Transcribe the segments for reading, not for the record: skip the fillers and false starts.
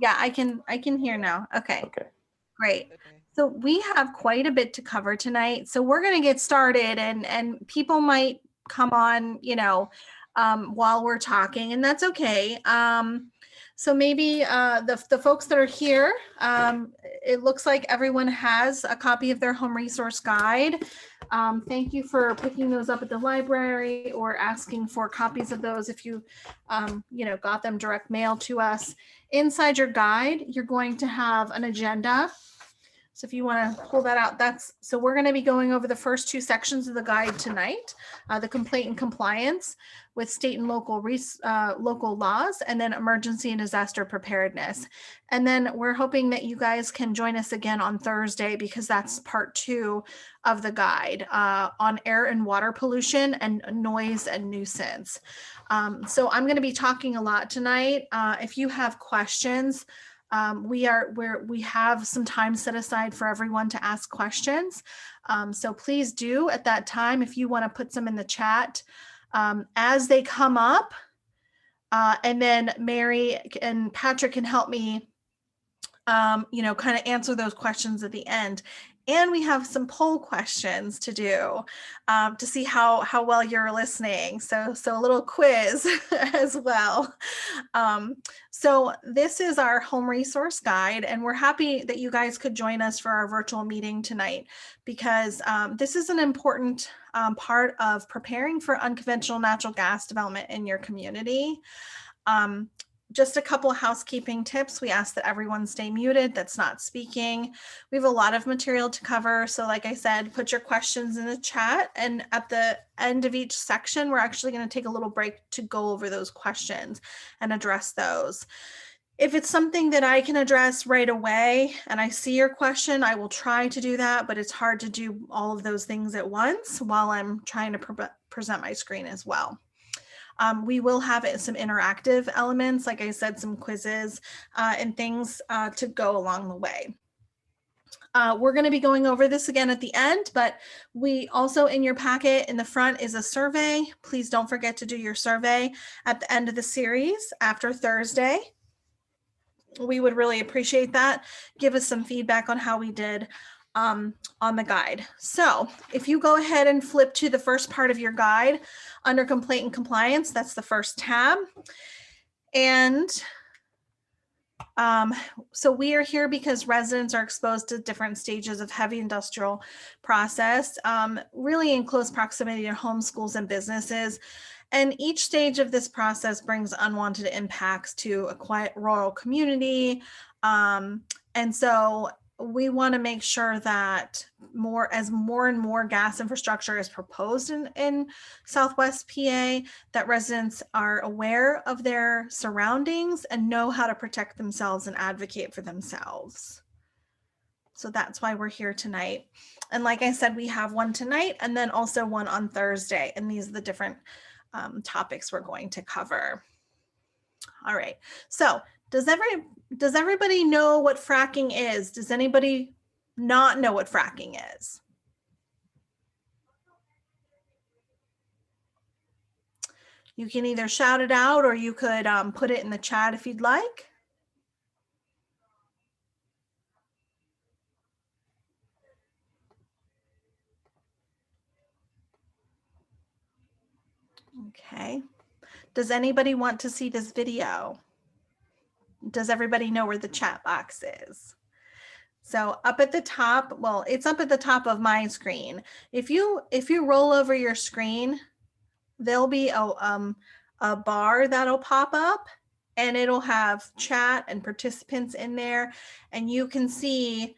Yeah, I can hear now. Okay, Okay. great. Okay. So we have quite a bit to cover tonight. So we're going to get started, and people might come on, while we're talking, and that's okay. So maybe the folks that are here, it looks like everyone has a copy of their home resource guide. Thank you for picking those up at the library or asking for copies of those if you, got them direct mail to us. Inside your guide, you're going to have an agenda. So if you want to pull that out, so we're going to be going over the first two sections of the guide tonight, the complaint and compliance with state and local laws, and then emergency and disaster preparedness. And then we're hoping that you guys can join us again on Thursday, because that's part 2 of the guide on air and water pollution and noise and nuisance. So I'm going to be talking a lot tonight. If you have questions, we have some time set aside for everyone to ask questions. So please do at that time, if you want to put some in the chat as they come up. And then Mary and Patrick can help me, kind of answer those questions at the end. And we have some poll questions to do to see how well you're listening. So a little quiz as well. So this is our home resource guide, and we're happy that you guys could join us for our virtual meeting tonight, because this is an important part of preparing for unconventional natural gas development in your community. Just a couple of housekeeping tips. We ask that everyone stay muted that's not speaking. We have a lot of material to cover. So like I said, put your questions in the chat. And at the end of each section, we're actually going to take a little break to go over those questions and address those. If it's something that I can address right away and I see your question, I will try to do that, but it's hard to do all of those things at once while I'm trying to present my screen as well. We will have some interactive elements, like I said, some quizzes and things to go along the way. We're going to be going over this again at the end, but we also, in your packet in the front, is a survey. Please don't forget to do your survey at the end of the series after Thursday. We would really appreciate that. Give us some feedback on how we did on the guide. So if you go ahead and flip to the first part of your guide under complaint and compliance, that's the first tab. And so we are here because residents are exposed to different stages of heavy industrial process, really in close proximity to homes, schools, and businesses. And each stage of this process brings unwanted impacts to a quiet rural community. And so we want to make sure that more and more gas infrastructure is proposed in Southwest PA, that residents are aware of their surroundings and know how to protect themselves and advocate for themselves. So that's why we're here tonight. And like I said, we have one tonight and then also one on Thursday. And these are the different topics we're going to cover. All right. So does everybody know what fracking is? Does anybody not know what fracking is? You can either shout it out or you could put it in the chat if you'd like. Okay. Does anybody want to see this video? Does everybody know where the chat box is? So up at the top, well, it's up at the top of my screen. If you roll over your screen, there'll be a bar that'll pop up and it'll have chat and participants in there, and you can see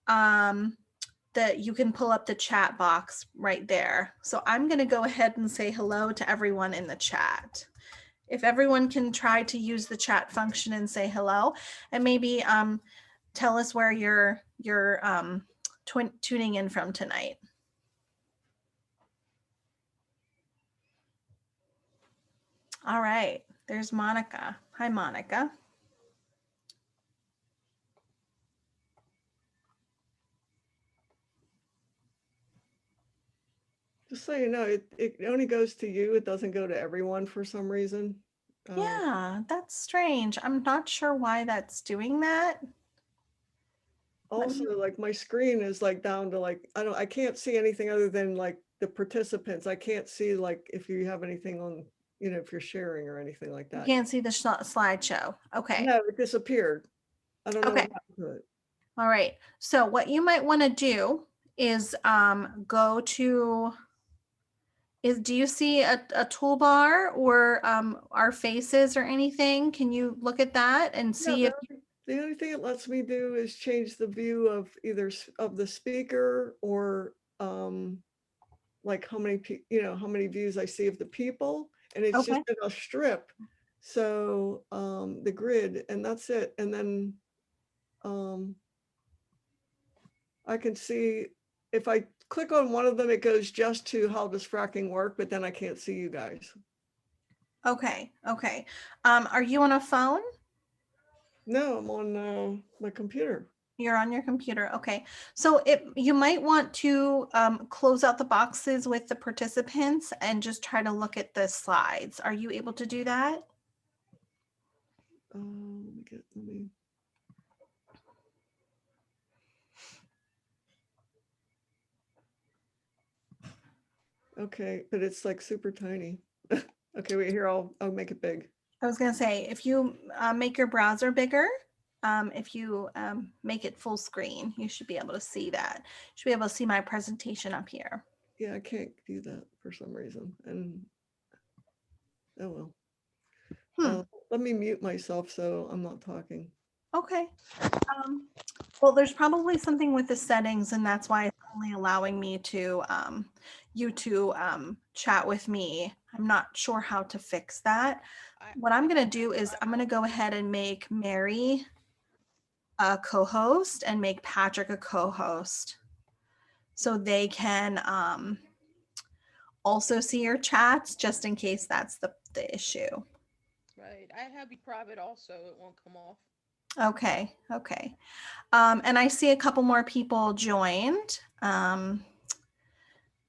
that you can pull up the chat box right there. So I'm going to go ahead and say hello to everyone in the chat. If everyone can try to use the chat function and say hello, and maybe tell us where you're tuning in from tonight. All right, there's Monica. Hi, Monica. Just so you know, it only goes to you. It doesn't go to everyone for some reason. Oh, Yeah, that's strange. I'm not sure why that's doing that. Let also, me, like my screen is like down to like, I can't see anything other than like the participants. I can't see like if you have anything on, if you're sharing or anything like you that. can't see the slideshow. Okay. No, it disappeared. I don't know what Okay. happened to it. All right. So what you might want to do is go to do you see a toolbar or our faces or anything? Can you look at that and Yeah, see if the only thing it lets me do is change the view of either of the speaker or like how many how many views I see of the people, and it's just okay. in a strip. So the grid, and that's it. And then um I can see if I click on one of them, it goes just to how does fracking work, but then I can't see you guys. Okay. Okay. Are you on a phone? No, I'm on my computer. You're on your computer. Okay. So you might want to close out the boxes with the participants and just try to look at the slides. Are you able to do that? Let me. Okay, but it's like super tiny. Okay, wait here. I'll make it big. I was going to say, if you make your browser bigger, if you make it full screen, you should be able to see that. You should be able to see my presentation up here. Yeah, I can't do that for some reason. And oh well. Hmm. Let me mute myself so I'm not talking. Okay. Um, well, there's probably something with the settings, and that's why it's only allowing me to you to chat with me. I'm not sure how to fix that. I What I'm going to do is I'm going to go ahead and make Mary a co-host and make Patrick a co-host so they can also see your chats just in case that's the issue. right. I have you private also. It won't come off. Okay, okay. And I see a couple more people joined.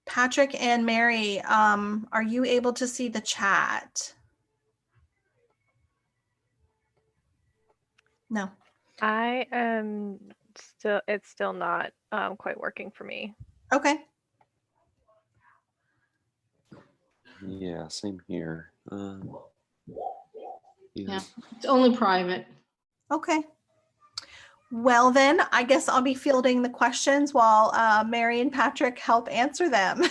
Patrick and Mary, are you able to see the chat? No. I am it's still not quite working for me. Okay. Yeah, same here. Yeah, it's only private. Okay. Well, then I guess I'll be fielding the questions while Mary and Patrick help answer them.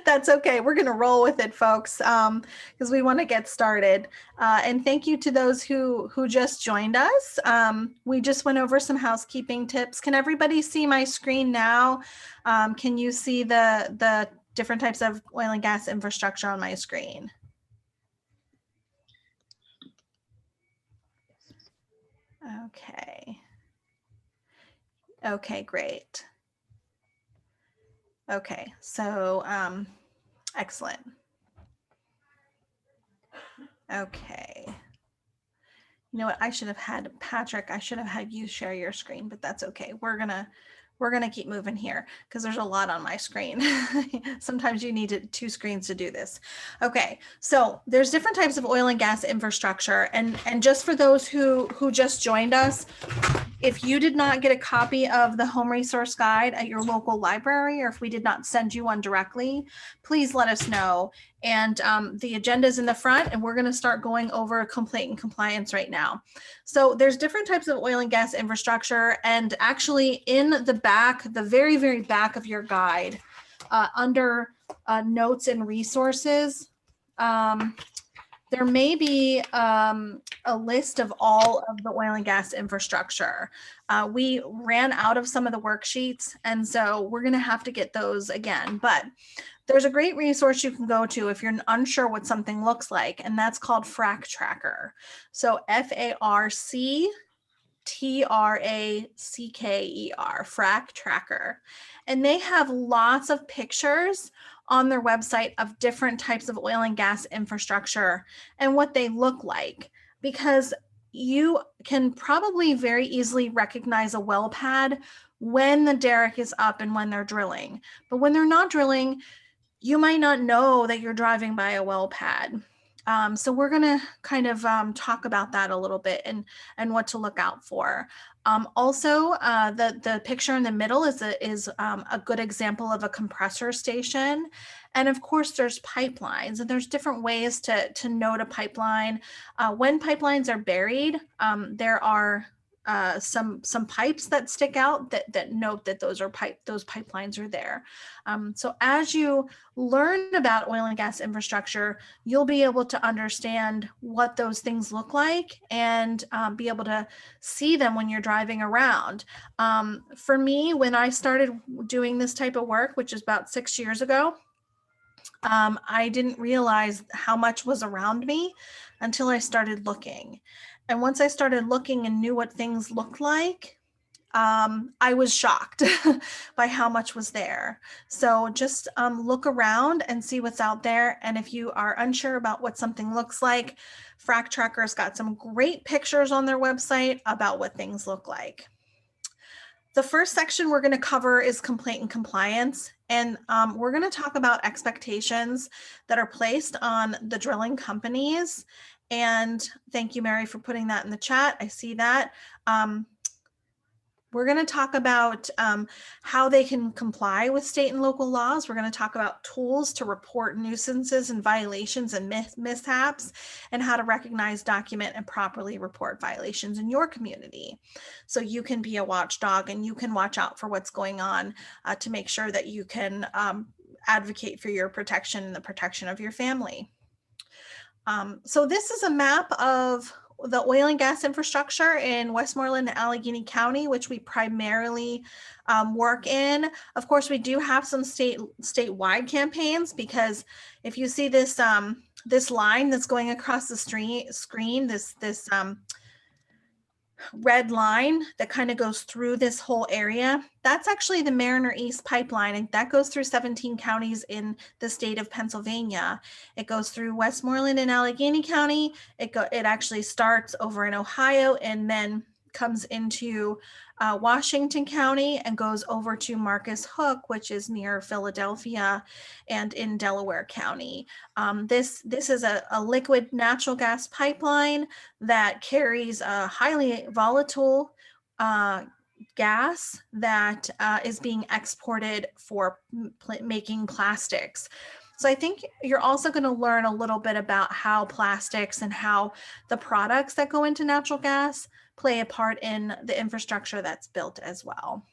That's okay. We're going to roll with it, folks, because we want to get started. And thank you to those who just joined us. We just went over some housekeeping tips. Can everybody see my screen now? Can you see the different types of oil and gas infrastructure on my screen? Okay. Okay, great. Okay, so excellent. Okay. You know what? I should have had Patrick. I should have had you share your screen, but that's okay. We're gonna keep moving here because there's a lot on my screen. Sometimes you need two screens to do this. Okay, so there's different types of oil and gas infrastructure, and just for those who just joined us, if you did not get a copy of the home resource guide at your local library, or if we did not send you one directly, please let us know. And the agenda is in the front, and we're going to start going over complaint and compliance right now. So there's different types of oil and gas infrastructure, and actually in the back, the very, very back of your guide, under notes and resources, there may be a list of all of the oil and gas infrastructure. We ran out of some of the worksheets, and so we're going to have to get those again. But there's a great resource you can go to if you're unsure what something looks like, and that's called Frac Tracker. So FARCTRACKER, Frac Tracker. And they have lots of pictures on their website of different types of oil and gas infrastructure and what they look like, because you can probably very easily recognize a well pad when the derrick is up and when they're drilling. But when they're not drilling, you might not know that you're driving by a well pad. So we're going to kind of talk about that a little bit and what to look out for. Also, the picture in the middle is a good example of a compressor station. And of course, there's pipelines, and there's different ways to note a pipeline. When pipelines are buried, there are some pipes that stick out that note that those pipelines are there. So as you learn about oil and gas infrastructure, you'll be able to understand what those things look like and be able to see them when you're driving around. For me, when I started doing this type of work, which is about 6 years ago, I didn't realize how much was around me until I started looking. And once I started looking and knew what things looked like, I was shocked by how much was there. So just look around and see what's out there. And if you are unsure about what something looks like, Frac Tracker's got some great pictures on their website about what things look like. The first section we're going to cover is complaint and compliance. And we're going to talk about expectations that are placed on the drilling companies. And thank you, Mary, for putting that in the chat. I see that. We're going to talk about how they can comply with state and local laws. We're going to talk about tools to report nuisances and violations and mishaps, and how to recognize, document, and properly report violations in your community. So you can be a watchdog and you can watch out for what's going on to make sure that you can advocate for your protection and the protection of your family. So this is a map of the oil and gas infrastructure in Westmoreland and Allegheny County, which we primarily work in. Of course, we do have some statewide campaigns, because if you see this this line that's going across the screen, this red line that kind of goes through this whole area, that's actually the Mariner East pipeline, and that goes through 17 counties in the state of Pennsylvania. It goes through Westmoreland and Allegheny County. It actually starts over in Ohio and then comes into Washington County and goes over to Marcus Hook, which is near Philadelphia, and in Delaware County. This is a liquid natural gas pipeline that carries a highly volatile gas that is being exported for making plastics. So I think you're also going to learn a little bit about how plastics and how the products that go into natural gas play a part in the infrastructure that's built as well.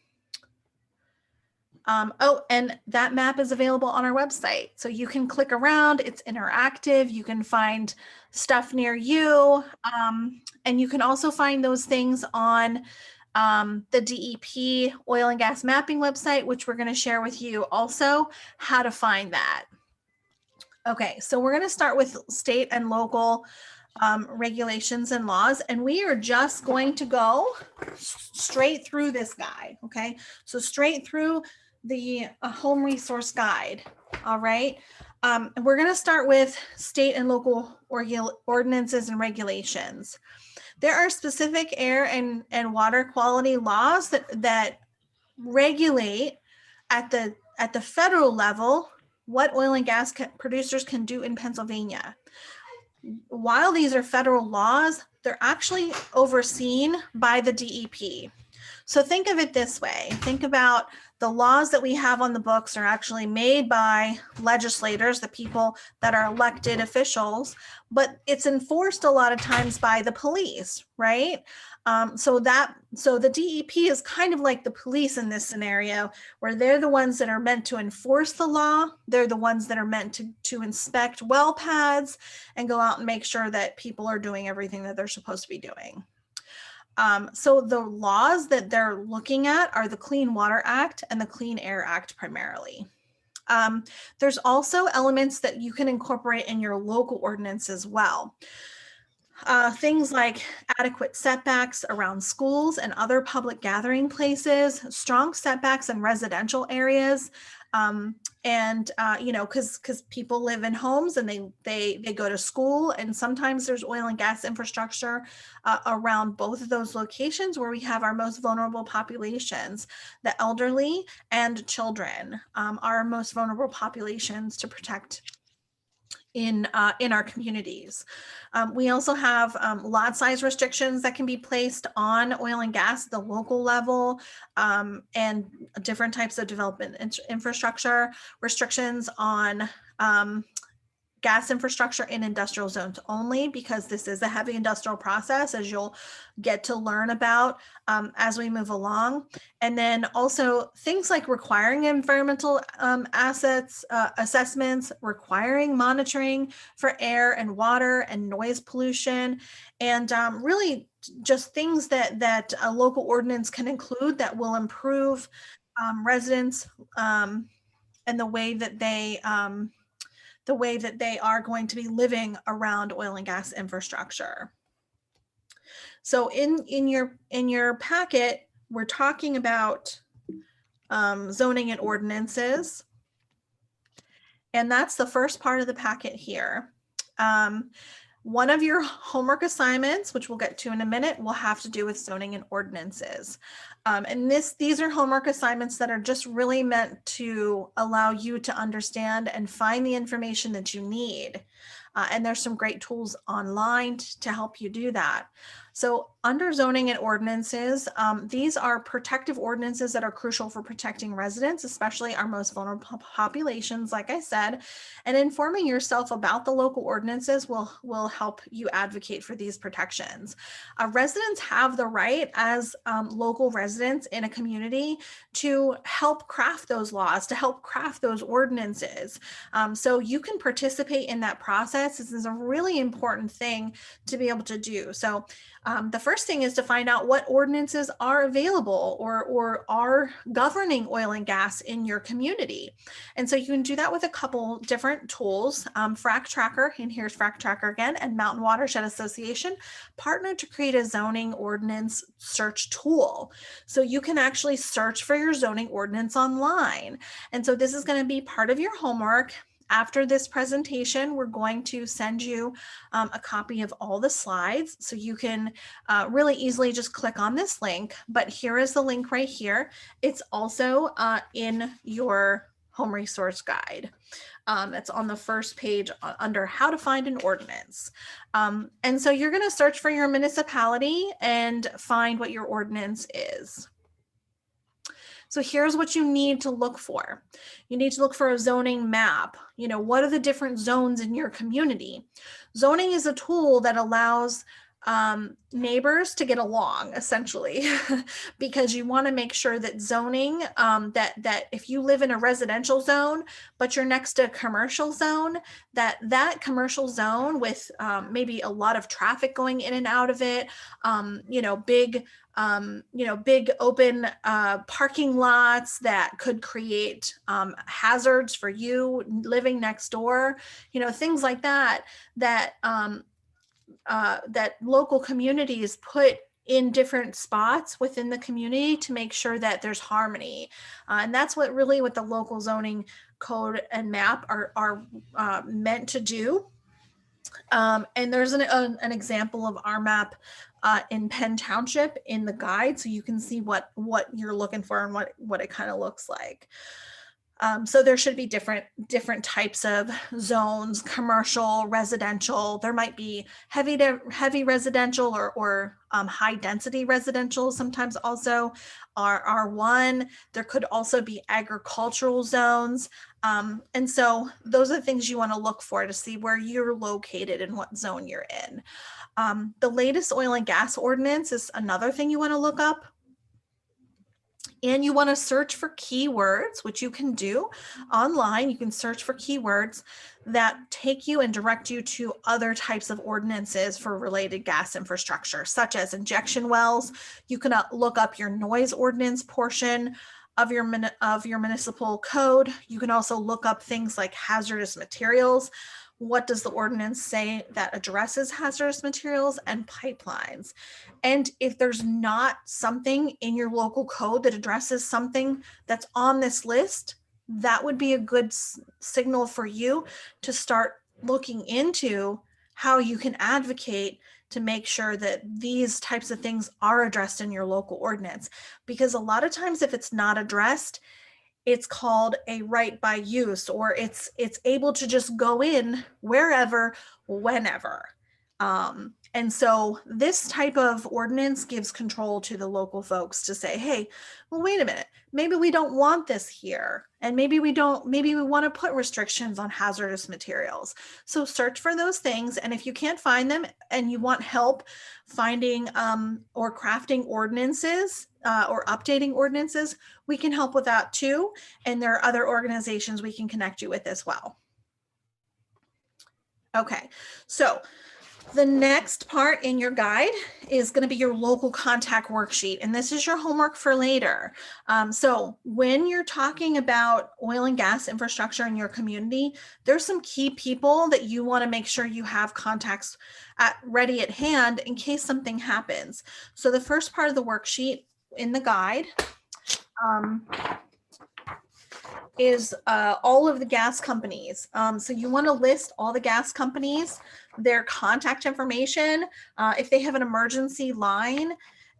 Oh, and that map is available on our website. So you can click around, it's interactive, you can find stuff near you, and you can also find those things on the DEP oil and gas mapping website, which we're going to share with you also how to find that. Okay, so we're going to start with state and local regulations and laws, and we are just going to go straight through this guide. Okay, so straight through the home resource guide. All right, and we're going to start with state and local ordinances and regulations. There are specific air and water quality laws that regulate at the federal level what oil and gas producers can do in Pennsylvania. While these are federal laws, they're actually overseen by the DEP. So think of it this way. Think about the laws that we have on the books are actually made by legislators, the people that are elected officials, but it's enforced a lot of times by the police, right? So the DEP is kind of like the police in this scenario, where they're the ones that are meant to enforce the law. They're the ones that are meant to inspect well pads and go out and make sure that people are doing everything that they're supposed to be doing. So the laws that they're looking at are the Clean Water Act and the Clean Air Act primarily. There's also elements that you can incorporate in your local ordinance as well. Things like adequate setbacks around schools and other public gathering places, strong setbacks in residential areas, and you know, because people live in homes and they go to school, and sometimes there's oil and gas infrastructure around both of those locations where we have our most vulnerable populations. The elderly and children are our most vulnerable populations to protect in our communities. We also have lot size restrictions that can be placed on oil and gas at the local level, and different types of development infrastructure restrictions on gas infrastructure in industrial zones only, because this is a heavy industrial process, as you'll get to learn about as we move along. And then also things like requiring environmental assessments, requiring monitoring for air and water and noise pollution, and really just things that a local ordinance can include that will improve residents and the way that they are going to be living around oil and gas infrastructure. So in your packet, we're talking about zoning and ordinances. And that's the first part of the packet here. One of your homework assignments, which we'll get to in a minute, will have to do with zoning and ordinances. And these are homework assignments that are just really meant to allow you to understand and find the information that you need. And there's some great tools online to help you do that. So under zoning and ordinances, these are protective ordinances that are crucial for protecting residents, especially our most vulnerable populations, like I said. And informing yourself about the local ordinances will help you advocate for these protections. Residents have the right as local residents in a community to help craft those laws, to help craft those ordinances. So you can participate in that process. This is a really important thing to be able to do. So the first thing is to find out what ordinances are available or are governing oil and gas in your community. And so you can do that with a couple different tools. Frac Tracker, and here's Frac Tracker again, and Mountain Watershed Association partnered to create a zoning ordinance search tool. So you can actually search for your zoning ordinance online. And so this is going to be part of your homework. After this presentation, we're going to send you a copy of all the slides, so you can really easily just click on this link. But here is the link right here. It's also in your home resource guide. It's on the first page under how to find an ordinance. And so you're going to search for your municipality and find what your ordinance is. So here's what you need to look for. You need to look for a zoning map. You know, what are the different zones in your community? Zoning is a tool that allows neighbors to get along, essentially, because you want to make sure that zoning, that if you live in a residential zone, but you're next to a commercial zone, that commercial zone with maybe a lot of traffic going in and out of it, big open parking lots that could create hazards for you living next door, things like that, that local communities put in different spots within the community to make sure that there's harmony. And that's what the local zoning code and map are meant to do. And there's an example of our map in Penn Township in the guide, so you can see what you're looking for and what it kind of looks like. So there should be different types of zones: commercial, residential. There might be heavy residential or high density residential. Sometimes also R1. There could also be agricultural zones. And so those are the things you want to look for to see where you're located and what zone you're in. The latest oil and gas ordinance is another thing you want to look up. And you want to search for keywords, which you can do online. You can search for keywords that take you and direct you to other types of ordinances for related gas infrastructure, such as injection wells. You can look up your noise ordinance portion of your municipal code. You can also look up things like hazardous materials. What does the ordinance say that addresses hazardous materials and pipelines? And if there's not something in your local code that addresses something that's on this list, that would be a good signal for you to start looking into how you can advocate to make sure that these types of things are addressed in your local ordinance. Because a lot of times if it's not addressed, it's called a right by use, or it's able to just go in wherever, whenever. And so this type of ordinance gives control to the local folks to say, hey, well, wait a minute, maybe we don't want this here. And maybe we want to put restrictions on hazardous materials. So search for those things. And if you can't find them and you want help finding or crafting ordinances or updating ordinances, we can help with that too. And there are other organizations we can connect you with as well. Okay, so the next part in your guide is going to be your local contact worksheet, and this is your homework for later. So when you're talking about oil and gas infrastructure in your community, there's some key people that you want to make sure you have contacts ready at hand in case something happens. So the first part of the worksheet in the guide is all of the gas companies. So you want to list all the gas companies, their contact information, if they have an emergency line,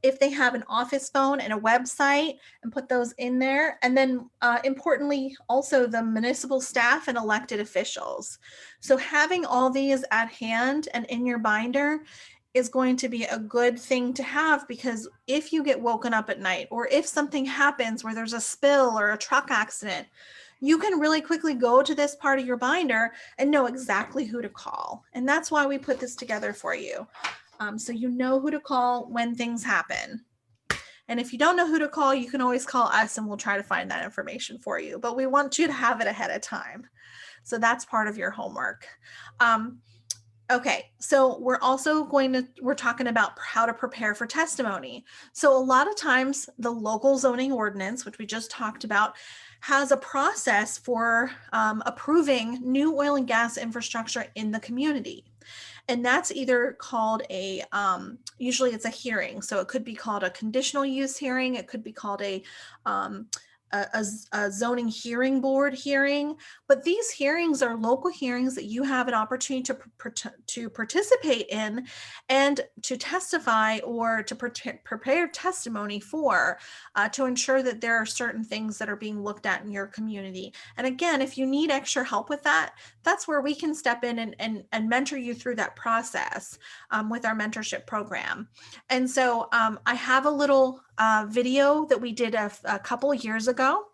if they have an office phone and a website, and put those in there. And then importantly, also the municipal staff and elected officials. So having all these at hand and in your binder is going to be a good thing to have, because if you get woken up at night, or if something happens where there's a spill or a truck accident, you can really quickly go to this part of your binder and know exactly who to call. And that's why we put this together for you. So you know who to call when things happen. And if you don't know who to call, you can always call us and we'll try to find that information for you. But we want you to have it ahead of time. So that's part of your homework. Okay, so we're talking about how to prepare for testimony. So a lot of times the local zoning ordinance, which we just talked about, has a process for approving new oil and gas infrastructure in the community. And that's either called usually it's a hearing. So it could be called a conditional use hearing. It could be called a zoning hearing board hearing. But these hearings are local hearings that you have an opportunity to participate in and to testify or to prepare testimony for, to ensure that there are certain things that are being looked at in your community. And again, if you need extra help with that, that's where we can step in and mentor you through that process with our mentorship program. And so I have a little video that we did a couple of years ago.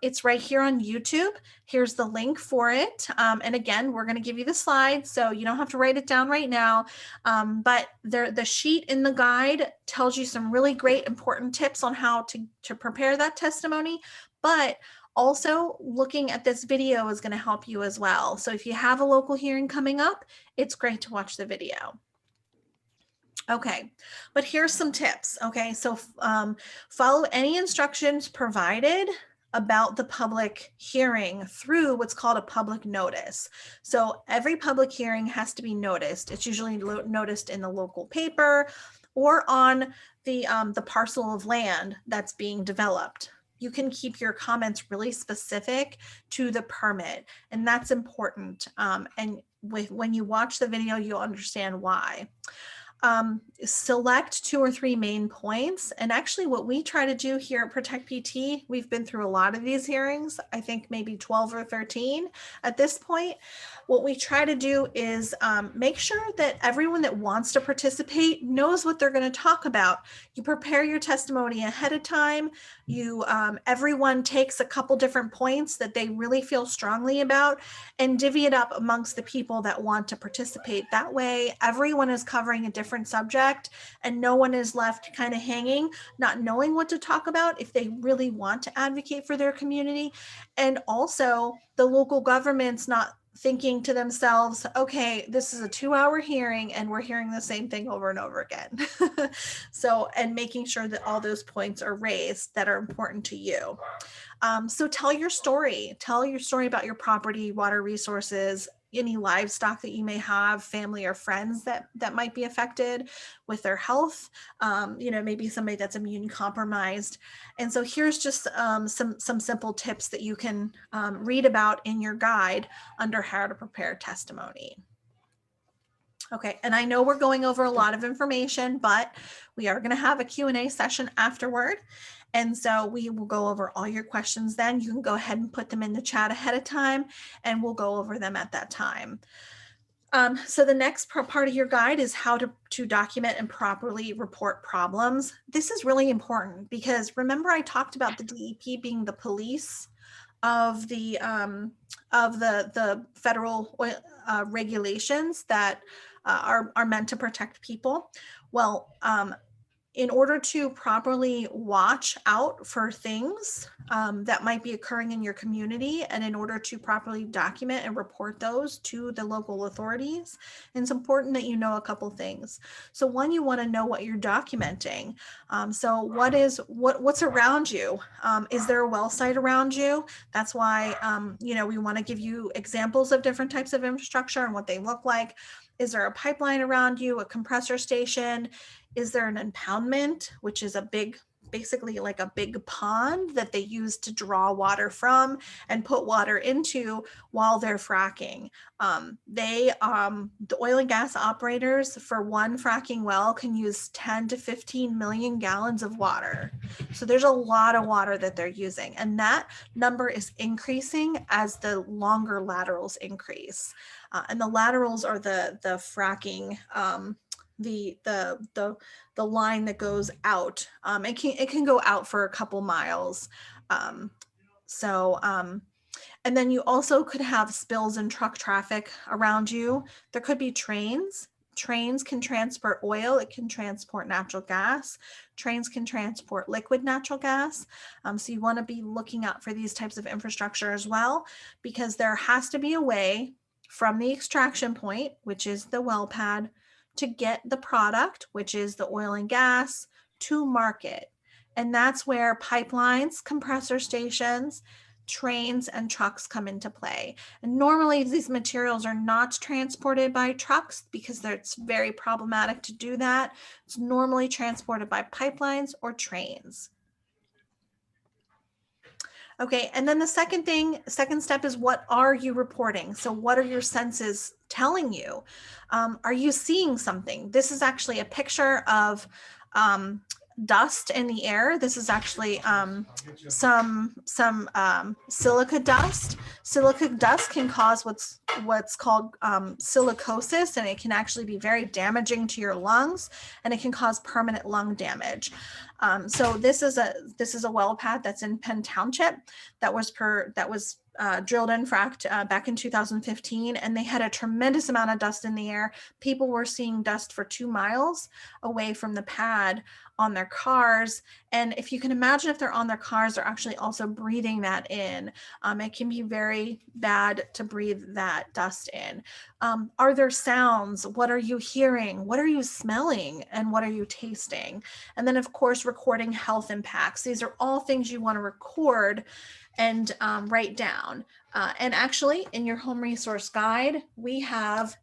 It's right here on YouTube. Here's the link for it. And again, we're going to give you the slides, so you don't have to write it down right now. But the sheet in the guide tells you some really great important tips on how to prepare that testimony. But also looking at this video is going to help you as well. So if you have a local hearing coming up, it's great to watch the video. Okay, but here's some tips. Okay, so follow any instructions provided about the public hearing through what's called a public notice. So every public hearing has to be noticed. It's usually noticed in the local paper or on the parcel of land that's being developed. You can keep your comments really specific to the permit, and that's important. And when you watch the video, you'll understand why. Select 2 or 3 main points. And actually what we try to do here at Protect PT, we've been through a lot of these hearings, I think maybe 12 or 13 at this point. What we try to do is make sure that everyone that wants to participate knows what they're going to talk about. You prepare your testimony ahead of time. Everyone takes a couple different points that they really feel strongly about and divvy it up amongst the people that want to participate. That way, everyone is covering a different subject and no one is left kind of hanging, not knowing what to talk about if they really want to advocate for their community. And also the local government's not thinking to themselves, okay, this is a 2-hour hearing and we're hearing the same thing over and over again. So, and making sure that all those points are raised that are important to you. So tell your story about your property, water resources, any livestock that you may have, family or friends that might be affected with their health, maybe somebody that's immune compromised. And so here's just some simple tips that you can read about in your guide under how to prepare testimony. Okay, and I know we're going over a lot of information, but we are going to have a Q&A session afterward. And so we will go over all your questions then. You can go ahead and put them in the chat ahead of time, and we'll go over them at that time. So the next part of your guide is how to document and properly report problems. This is really important because remember I talked about the DEP being the police of the federal regulations that are meant to protect people. Well, in order to properly watch out for things that might be occurring in your community, and in order to properly document and report those to the local authorities, it's important that you know a couple things. So one, you want to know what you're documenting. So what's around you? Is there a well site around you? That's why we want to give you examples of different types of infrastructure and what they look like. Is there a pipeline around you, a compressor station? Is there an impoundment, which is basically like a big pond that they use to draw water from and put water into while they're fracking? The oil and gas operators for one fracking well can use 10 to 15 million gallons of water. So there's a lot of water that they're using, and that number is increasing as the longer laterals increase. And the laterals are the fracking, the line that goes out. It can go out for a couple miles. And then you also could have spills in truck traffic around you. There could be trains. Trains can transport oil. It can transport natural gas. Trains can transport liquid natural gas. So you want to be looking out for these types of infrastructure as well, because there has to be a way from the extraction point, which is the well pad, to get the product, which is the oil and gas, to market. And that's where pipelines, compressor stations, trains, and trucks come into play. And normally these materials are not transported by trucks because it's very problematic to do that. It's normally transported by pipelines or trains. Okay, and then the second step is, what are you reporting? So what are your senses telling you? Are you seeing something? This is actually a picture of dust in the air. This is actually some silica dust. Silica dust can cause what's called silicosis, and it can actually be very damaging to your lungs, and it can cause permanent lung damage. So this is a well pad that's in Penn Township that was drilled and fracked back in 2015, and they had a tremendous amount of dust in the air. People were seeing dust for 2 miles away from the pad on their cars. And if you can imagine, if they're on their cars, they're actually also breathing that in. It can be very bad to breathe that dust in. Are there sounds? What are you hearing? What are you smelling? And what are you tasting? And then, of course, recording health impacts. These are all things you want to record and write down. And actually, in your home resource guide, we have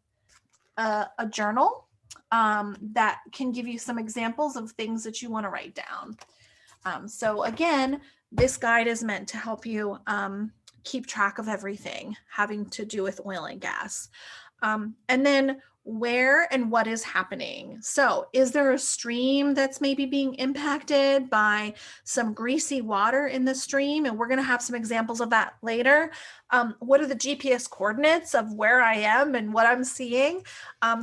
a journal that can give you some examples of things that you want to write down. So again, this guide is meant to help you keep track of everything having to do with oil and gas. And then where and what is happening. So is there a stream that's maybe being impacted by some greasy water in the stream? And we're going to have some examples of that later. What are the GPS coordinates of where I am and what I'm seeing?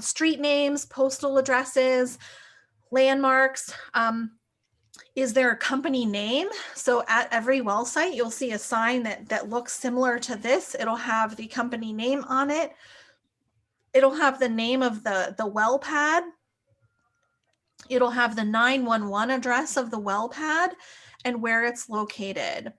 Street names, postal addresses, landmarks. Is there a company name? So at every well site, you'll see a sign that looks similar to this. It'll have the company name on it. It'll have the name of the well pad. It'll have the 911 address of the well pad and where it's located.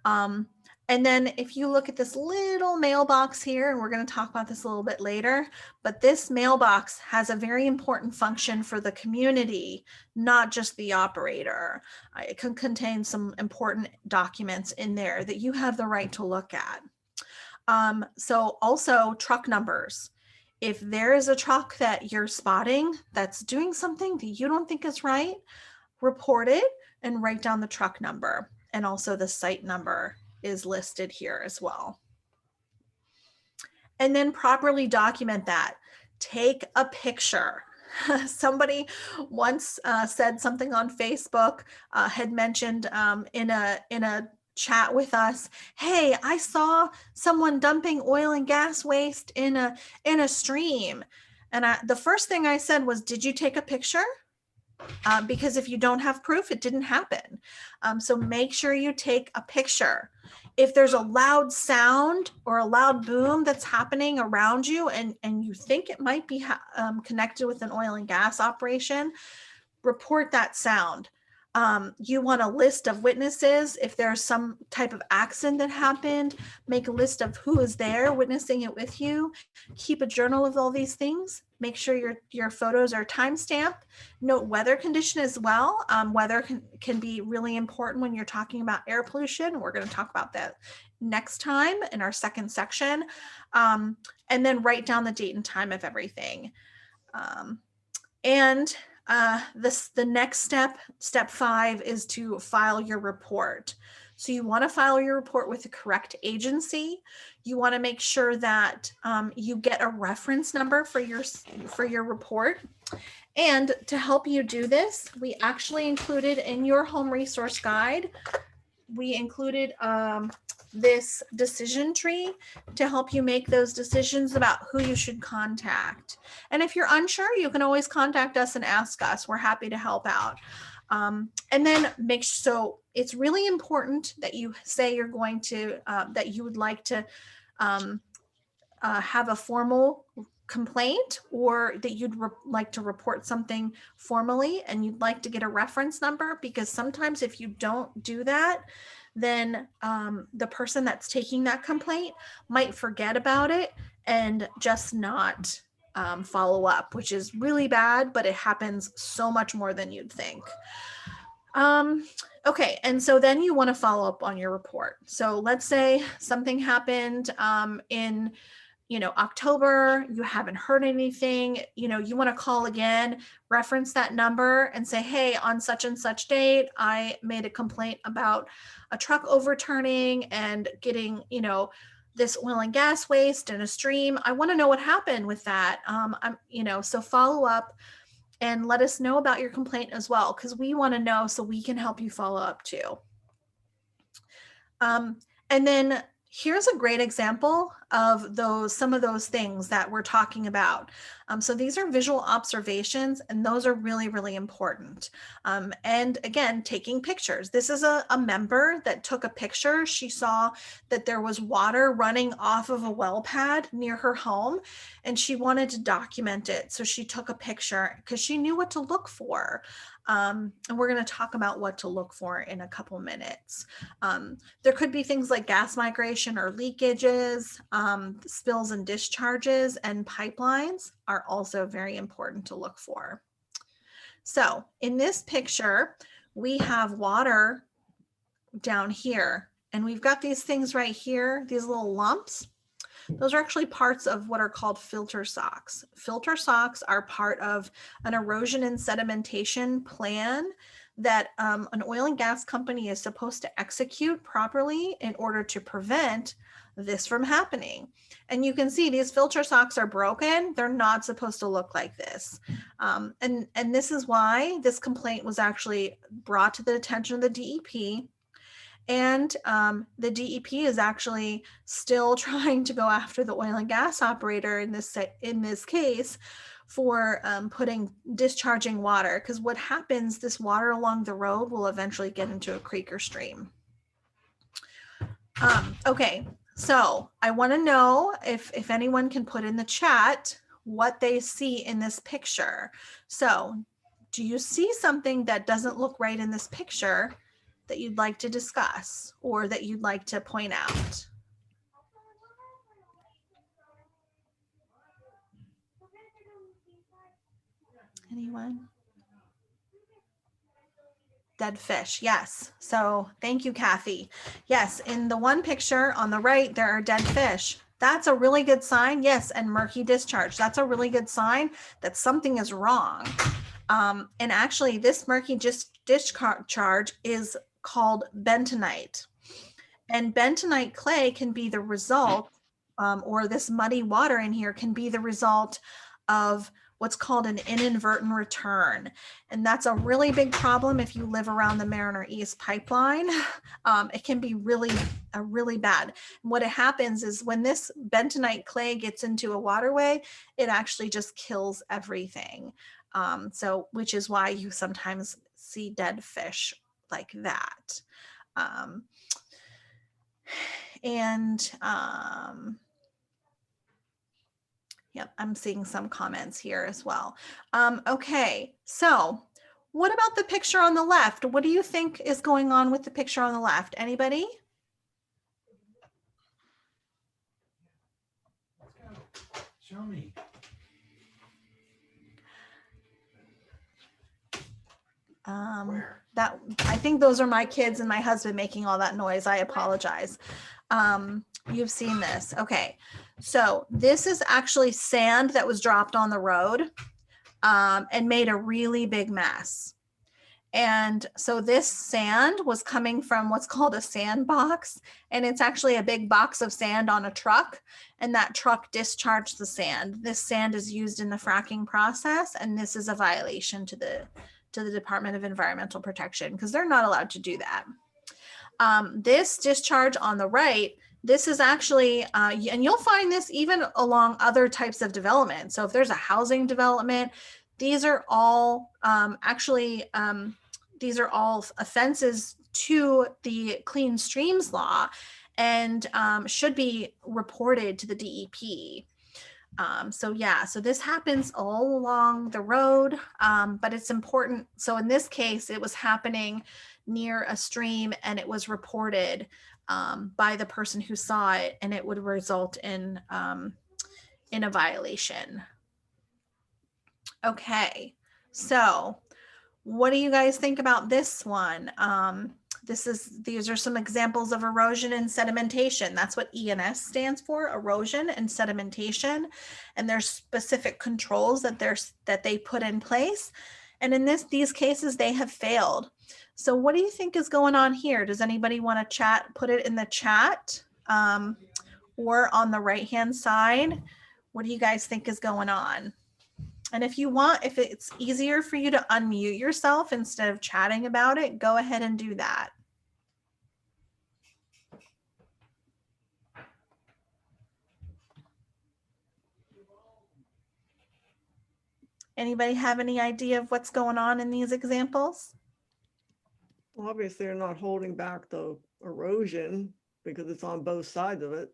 And then if you look at this little mailbox here, and we're going to talk about this a little bit later, but this mailbox has a very important function for the community, not just the operator. It can contain some important documents in there that you have the right to look at. So also truck numbers. If there is a truck that you're spotting that's doing something that you don't think is right, report it and write down the truck number. And also the site number is listed here as well. And then properly document that. Take a picture. Somebody once said something on Facebook, had mentioned in a chat with us, hey, I saw someone dumping oil and gas waste in a stream. And the first thing I said was, did you take a picture? Because if you don't have proof, it didn't happen. So make sure you take a picture. If there's a loud sound or a loud boom that's happening around you and you think it might be connected with an oil and gas operation, report that sound. You want a list of witnesses. If there's some type of accident that happened, make a list of who is there witnessing it with you. Keep a journal of all these things. Make sure your photos are time-stamped. Note weather condition as well. Weather can be really important when you're talking about air pollution. We're going to talk about that next time in our second section. And then write down the date and time of everything. The next step 5, is to file your report. So you want to file your report with the correct agency. You want to make sure that you get a reference number for your report. And to help you do this, we actually included in your home resource guide, we included this decision tree to help you make those decisions about who you should contact. And if you're unsure, you can always contact us and ask us. We're happy to help out. And then so it's really important that you say you're going to, that you would like to have a formal complaint, or that you'd like to report something formally and you'd like to get a reference number, because sometimes if you don't do that, then the person that's taking that complaint might forget about it and just not follow up, which is really bad, but it happens so much more than you'd think. Okay, and so then you want to follow up on your report. So let's say something happened in October, you haven't heard anything, you want to call again, reference that number and say, hey, on such and such date, I made a complaint about a truck overturning and getting, this oil and gas waste in a stream. I want to know what happened with that. So follow up and let us know about your complaint as well, because we want to know so we can help you follow up too. And then here's a great example of some of those things that we're talking about. So these are visual observations, and those are really, really important. And again, taking pictures. This is a member that took a picture. She saw that there was water running off of a well pad near her home, and she wanted to document it. So she took a picture because she knew what to look for. And we're going to talk about what to look for in a couple minutes. There could be things like gas migration or leakages, spills and discharges, and pipelines are also very important to look for. So in this picture, we have water down here, and we've got these things right here, these little lumps. Those are actually parts of what are called filter socks. Filter socks are part of an erosion and sedimentation plan that an oil and gas company is supposed to execute properly in order to prevent this from happening. And you can see these filter socks are broken. They're not supposed to look like this. And this is why this complaint was actually brought to the attention of the DEP. And the DEP is actually still trying to go after the oil and gas operator in this case for discharging water, because what happens, this water along the road will eventually get into a creek or stream. Okay, so I want to know if anyone can put in the chat what they see in this picture. So do you see something that doesn't look right in this picture that you'd like to discuss or that you'd like to point out? Anyone? Dead fish, yes. So thank you, Kathy. Yes, in the one picture on the right, there are dead fish. That's a really good sign. Yes, and murky discharge. That's a really good sign that something is wrong. And actually, this murky discharge is called bentonite. And bentonite clay can be the result, or this muddy water in here can be the result of what's called an inadvertent return. And that's a really big problem if you live around the Mariner East pipeline. It can be really bad. And what happens is when this bentonite clay gets into a waterway, it actually just kills everything. So, which is why you sometimes see dead fish like that. Yep, I'm seeing some comments here as well. Okay, so what about the picture on the left? What do you think is going on with the picture on the left? Anybody? Show me. That I think those are my kids and my husband making all that noise. I apologize. You've seen this. Okay. So this is actually sand that was dropped on the road and made a really big mess. And so this sand was coming from what's called a sandbox, and it's actually a big box of sand on a truck, and that truck discharged the sand. This sand is used in the fracking process, and this is a violation to the Department of Environmental Protection because they're not allowed to do that. This discharge on the right, this is actually, and you'll find this even along other types of development. So if there's a housing development, these are all these are all offenses to the Clean Streams Law and should be reported to the DEP. So yeah, so this happens all along the road, but it's important. So in this case, it was happening near a stream and it was reported by the person who saw it, and it would result in a violation. Okay, so what do you guys think about this one? These are some examples of erosion and sedimentation. That's what ENS stands for, erosion and sedimentation. And there's specific controls that they put in place. And in these cases, they have failed. So what do you think is going on here? Does anybody want to put it in the chat or on the right-hand side? What do you guys think is going on? And if you want, if it's easier for you to unmute yourself instead of chatting about it, go ahead and do that. Anybody have any idea of what's going on in these examples? Obviously, they're not holding back the erosion because it's on both sides of it.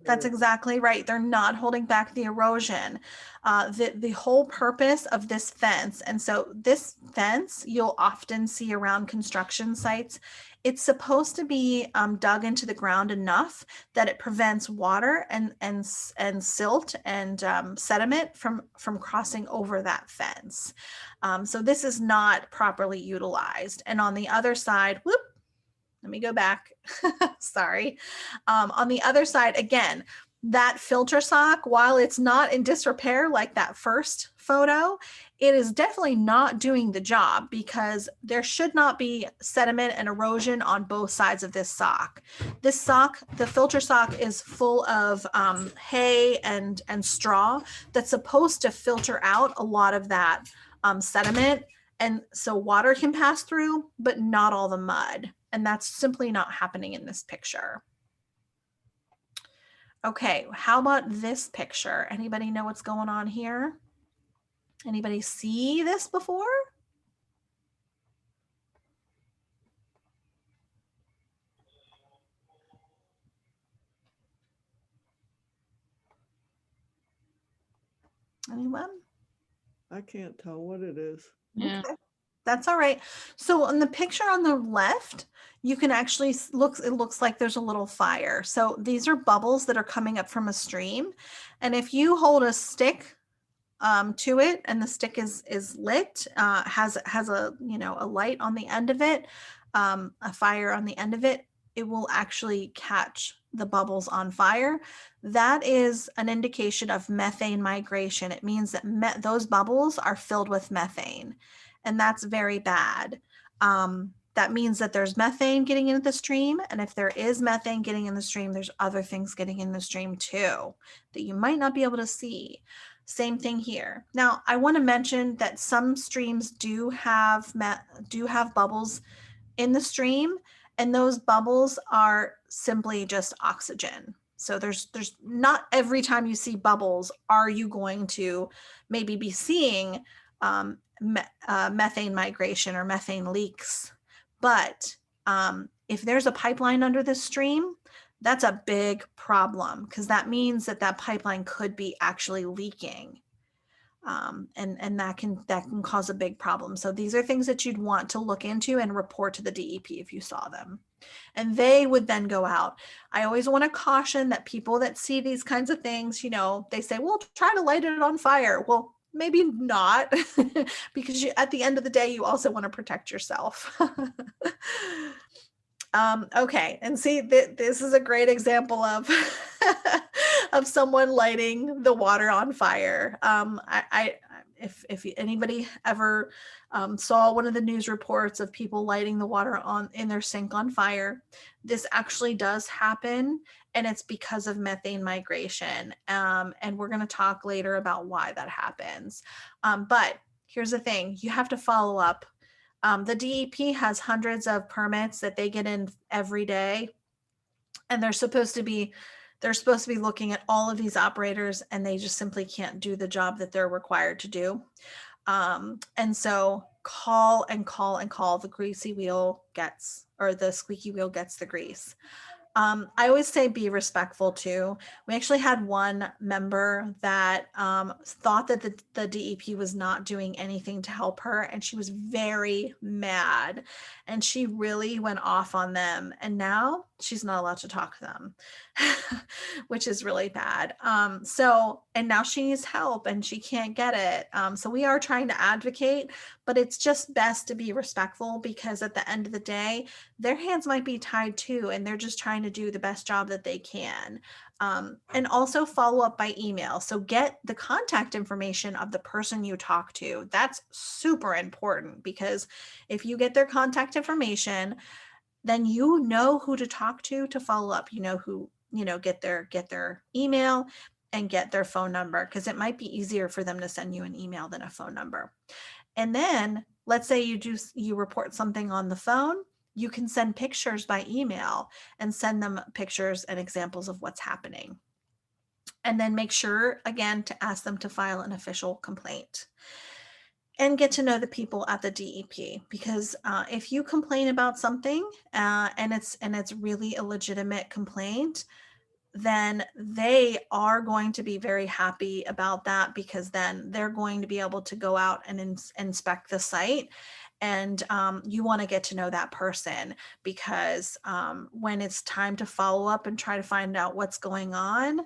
That's exactly right. They're not holding back the erosion. The whole purpose of this fence, and so this fence you'll often see around construction sites, it's supposed to be dug into the ground enough that it prevents water and silt and sediment from crossing over that fence. So this is not properly utilized. And on the other side, whoop, let me go back. Sorry. On the other side, again, that filter sock, while it's not in disrepair like that first photo, it is definitely not doing the job because there should not be sediment and erosion on both sides of this sock. This sock, the filter sock, is full of hay and straw that's supposed to filter out a lot of that sediment. And so water can pass through, but not all the mud. And that's simply not happening in this picture. Okay, how about this picture? Anybody know what's going on here? Anybody see this before? Anyone? I can't tell what it is. Yeah. Okay. That's all right. So on the picture on the left, you can actually it looks like there's a little fire. So these are bubbles that are coming up from a stream. And if you hold a stick to it and the stick is lit, has a, you know, a light on the end of it, a fire on the end of it, it will actually catch the bubbles on fire. That is an indication of methane migration. It means that those bubbles are filled with methane, and that's very bad. That means that there's methane getting into the stream, and if there is methane getting in the stream, there's other things getting in the stream too that you might not be able to see. Same thing here. Now, I want to mention that some streams do have bubbles in the stream, and those bubbles are simply just oxygen. So there's not every time you see bubbles are you going to maybe be seeing methane migration or methane leaks. But if there's a pipeline under the stream, that's a big problem, because that means that that pipeline could be actually leaking. And that can cause a big problem. So these are things that you'd want to look into and report to the DEP if you saw them. And they would then go out. I always want to caution that people that see these kinds of things, you know, they say, well, try to light it on fire. Well, maybe not, because at the end of the day, you also want to protect yourself. Okay, and see, this is a great example of of someone lighting the water on fire. If anybody ever saw one of the news reports of people lighting the water in their sink on fire, this actually does happen, and it's because of methane migration. And we're going to talk later about why that happens. But here's the thing: you have to follow up. The DEP has hundreds of permits that they get in every day, and they're supposed to be looking at all of these operators, and they just simply can't do the job that they're required to do. And so call and call and call. The squeaky wheel gets the grease. I always say be respectful too. We actually had one member that thought that the DEP was not doing anything to help her, and she was very mad, and she really went off on them, and now she's not allowed to talk to them, which is really bad. And now she needs help and she can't get it. So we are trying to advocate, but it's just best to be respectful, because at the end of the day, their hands might be tied too, and they're just trying to do the best job that they can. And also follow up by email. So get the contact information of the person you talk to. That's super important, because if you get their contact information, then you know who to talk to follow up. You know who, get their email and get their phone number, because it might be easier for them to send you an email than a phone number. And then let's say you report something on the phone, you can send pictures by email and send them pictures and examples of what's happening. And then make sure, again, to ask them to file an official complaint. And get to know the people at the DEP, because if you complain about something and it's really a legitimate complaint, then they are going to be very happy about that, because then they're going to be able to go out and inspect the site. And you want to get to know that person, because when it's time to follow up and try to find out what's going on,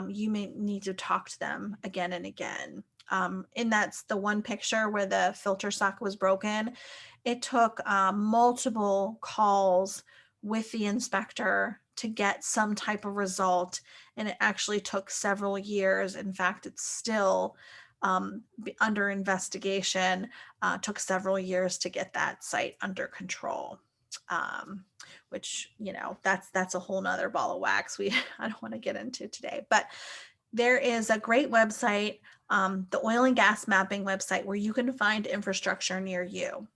you may need to talk to them again and again. And that's the one picture where the filter socket was broken. It took multiple calls with the inspector to get some type of result, and it actually took several years. In fact, it's still under investigation. Took several years to get that site under control, which, that's a whole nother ball of wax I don't want to get into today. But there is a great website, the oil and gas mapping website, where you can find infrastructure near you.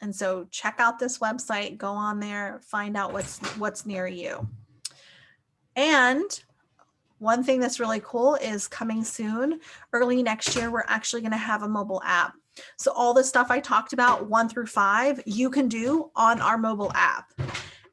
And so check out this website, go on there, find out what's near you. And one thing that's really cool is coming soon, early next year, we're actually going to have a mobile app. So all the stuff I talked about 1 through 5, you can do on our mobile app.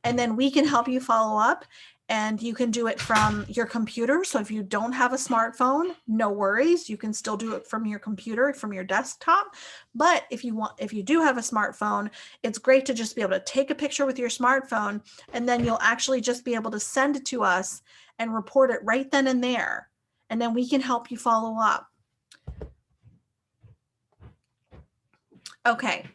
And then we can help you follow up, and you can do it from your computer. So if you don't have a smartphone, no worries. You can still do it from your computer, from your desktop. But if you do have a smartphone, it's great to just be able to take a picture with your smartphone, and then you'll actually just be able to send it to us and report it right then and there. And then we can help you follow up. Okay.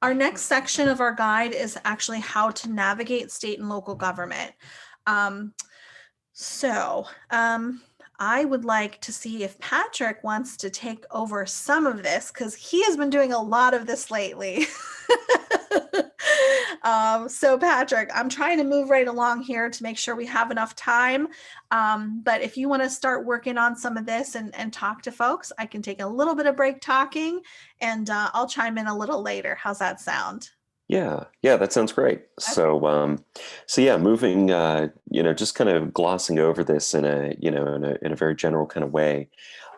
Our next section of our guide is actually how to navigate state and local government. Um, I would like to see if Patrick wants to take over some of this because he has been doing a lot of this lately. So Patrick, I'm trying to move right along here to make sure we have enough time. But if you want to start working on some of this and talk to folks, I can take a little bit of break talking and I'll chime in a little later. How's that sound? Yeah, that sounds great. So yeah, moving, just kind of glossing over this in a very general kind of way.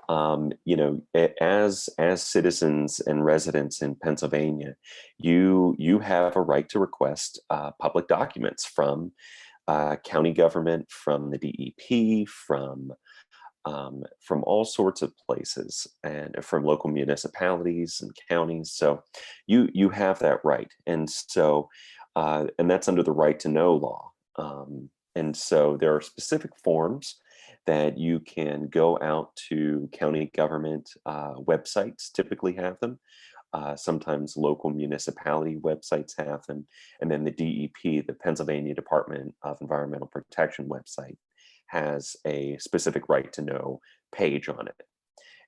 As citizens and residents in Pennsylvania, you have a right to request public documents from county government, from the DEP, from all sorts of places, and from local municipalities and counties. So you have that right, and so and that's under the right to know law. And so there are specific forms that you can go out to county government websites. Typically have them. Sometimes local municipality websites have them, and then the DEP, the Pennsylvania Department of Environmental Protection website, has a specific right to know page on it.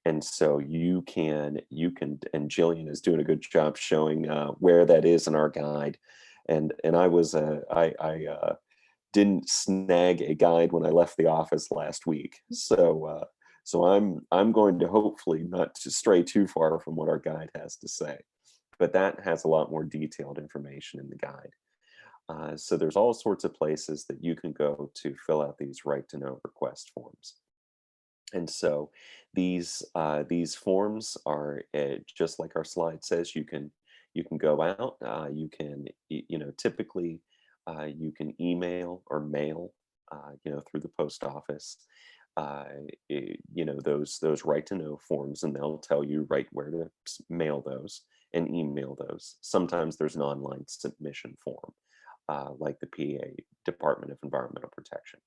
And so you can, and Jillian is doing a good job showing where that is in our guide. And I didn't snag a guide when I left the office last week. So I'm going to hopefully not to stray too far from what our guide has to say, but that has a lot more detailed information in the guide. So there's all sorts of places that you can go to fill out these right to know request forms. And so these forms are just like our slide says. You can go out. You can typically you can email or mail through the post office. Those right to know forms, and they'll tell you right where to mail those and email those. Sometimes there's an online submission form. Like the PA Department of Environmental Protection.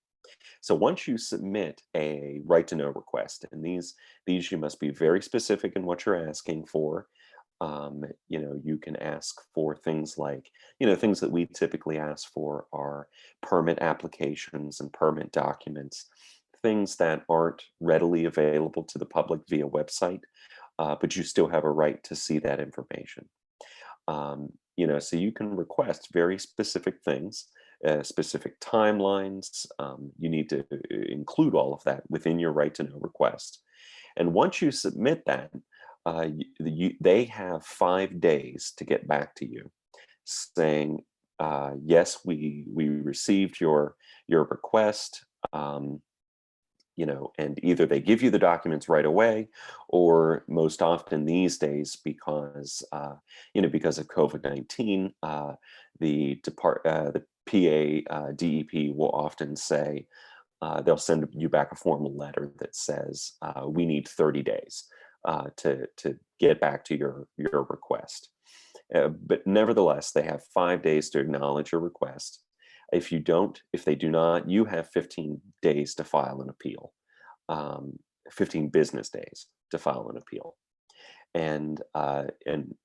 So once you submit a right to know request, and these you must be very specific in what you're asking for. You can ask for things like, things that we typically ask for are permit applications and permit documents, things that aren't readily available to the public via website, but you still have a right to see that information. So you can request very specific things, specific timelines. You need to include all of that within your right to know request. And once you submit that, they have 5 days to get back to you saying, yes, we received your request. And either they give you the documents right away, or most often these days, because because of COVID-19, the PA DEP will often say they'll send you back a formal letter that says we need 30 days to get back to your request. But nevertheless, they have 5 days to acknowledge your request. If they do not, you have 15 days to file an appeal, 15 business days to file an appeal. And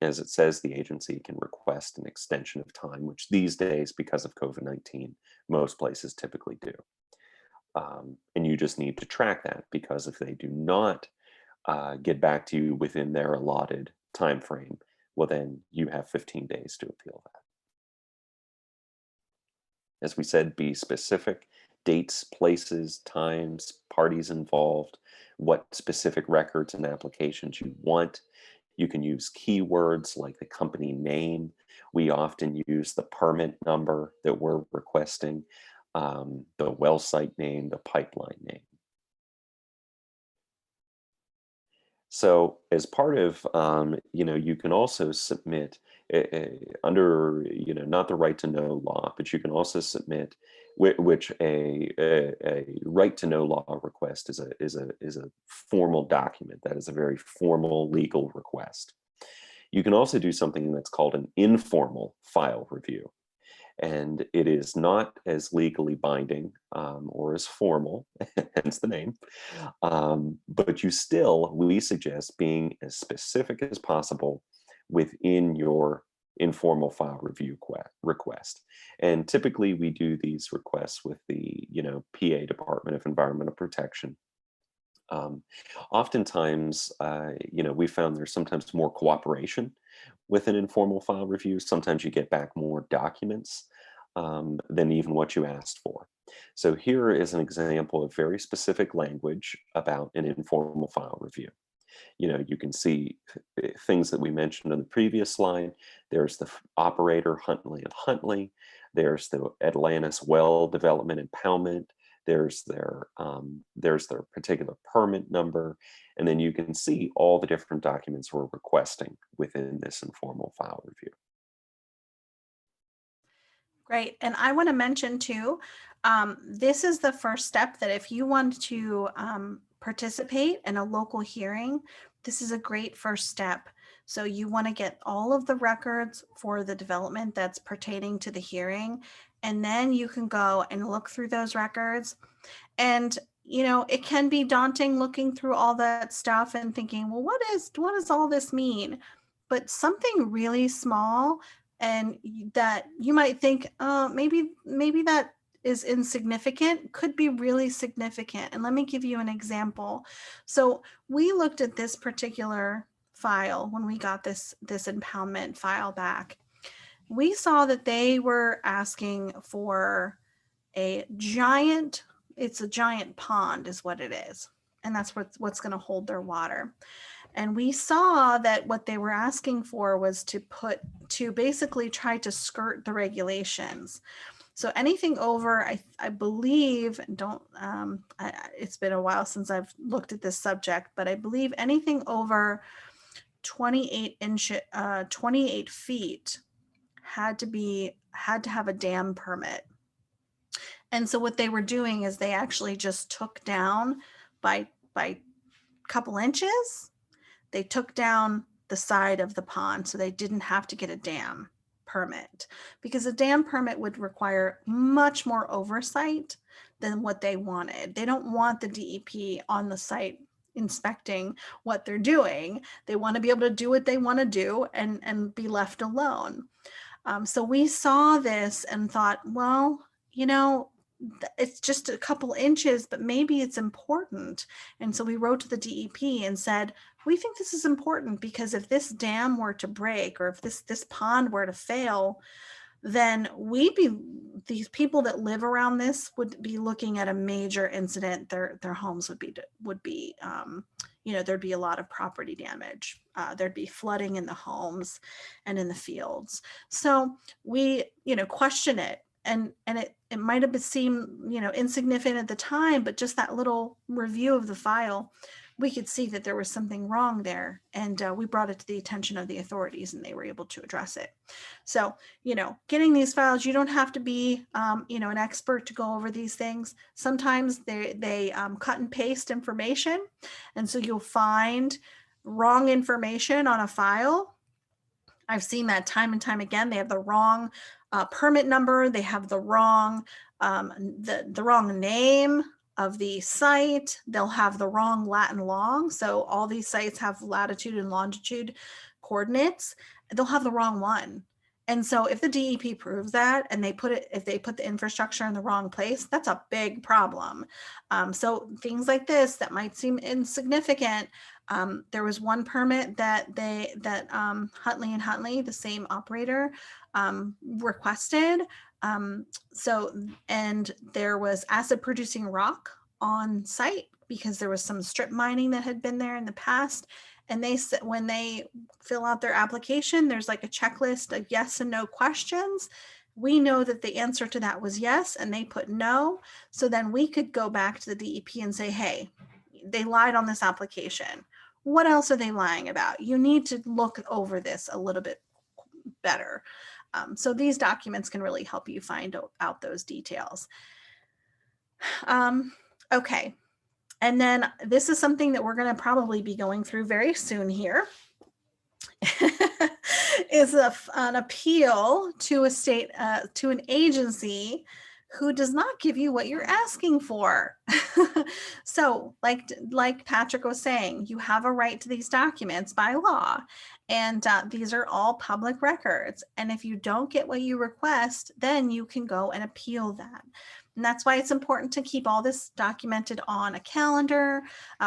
as it says, the agency can request an extension of time, which these days, because of COVID-19, most places typically do. And you just need to track that, because if they do not get back to you within their allotted time frame, well, then you have 15 days to appeal that. As we said, be specific: dates, places, times, parties involved, what specific records and applications you want. You can use keywords like the company name. We often use the permit number that we're requesting, the well site name, the pipeline name. So as part of, you can also submit under, not the right to know law, but you can also submit which a right to know law request is a formal document. That is a very formal legal request. You can also do something that's called an informal file review. And it is not as legally binding or as formal, hence the name, but we suggest being as specific as possible within your informal file review request. And typically we do these requests with the, PA, Department of Environmental Protection. Oftentimes, we found there's sometimes more cooperation with an informal file review. Sometimes you get back more documents than even what you asked for. So here is an example of very specific language about an informal file review. You can see things that we mentioned in the previous slide. There's the operator, Huntley of Huntley. There's the Atlantis Well Development Impoundment. There's their particular permit number. And then you can see all the different documents we're requesting within this informal file review. Great. And I want to mention too, this is the first step that if you want to participate in a local hearing, this is a great first step. So you want to get all of the records for the development that's pertaining to the hearing, and then you can go and look through those records. And it can be daunting looking through all that stuff and thinking, well, what does all this mean? But something really small and that you might think, oh, maybe that is insignificant, could be really significant. And let me give you an example. So we looked at this particular file when we got this impoundment file back. We saw that they were asking for it's a giant pond is what it is. And that's what's going to hold their water. And we saw that what they were asking for was to basically try to skirt the regulations. So anything over, I believe, it's been a while since I've looked at this subject, but I believe anything over 28 feet had to have a dam permit. And so what they were doing is they actually just took down by a couple inches, they took down the side of the pond so they didn't have to get a dam permit, because a dam permit would require much more oversight than what they wanted. They don't want the DEP on the site inspecting what they're doing. They want to be able to do what they want to do and be left alone. So we saw this and thought, well, it's just a couple inches, but maybe it's important. And so we wrote to the DEP and said, we think this is important because if this dam were to break or if this pond were to fail, then these people that live around this would be looking at a major incident. Their homes would be there'd be a lot of property damage. There'd be flooding in the homes and in the fields. So we, question it. And it might have seemed, insignificant at the time, but just that little review of the file, we could see that there was something wrong there. And we brought it to the attention of the authorities and they were able to address it. So, getting these files, you don't have to be, an expert to go over these things. Sometimes they cut and paste information. And so you'll find wrong information on a file. I've seen that time and time again. They have the wrong permit number. They have the wrong the wrong name of the site. They'll have the wrong Latin long. So all these sites have latitude and longitude coordinates. They'll have the wrong one. And so if the DEP proves that and if they put the infrastructure in the wrong place, that's a big problem. So things like this that might seem insignificant. There was one permit that Huntley and Huntley, the same operator, requested. And there was acid producing rock on site because there was some strip mining that had been there in the past. And they said when they fill out their application, there's like a checklist of yes and no questions. We know that the answer to that was yes, and they put no. So then we could go back to the DEP and say, hey, they lied on this application. What else are they lying about? You need to look over this a little bit better. So these documents can really help you find out those details. Okay. And then this is something that we're going to probably be going through very soon here. Is an appeal to a state, to an agency who does not give you what you're asking for. So like Patrick was saying, you have a right to these documents by law, and these are all public records. And if you don't get what you request, then you can go and appeal that. And that's why it's important to keep all this documented on a calendar.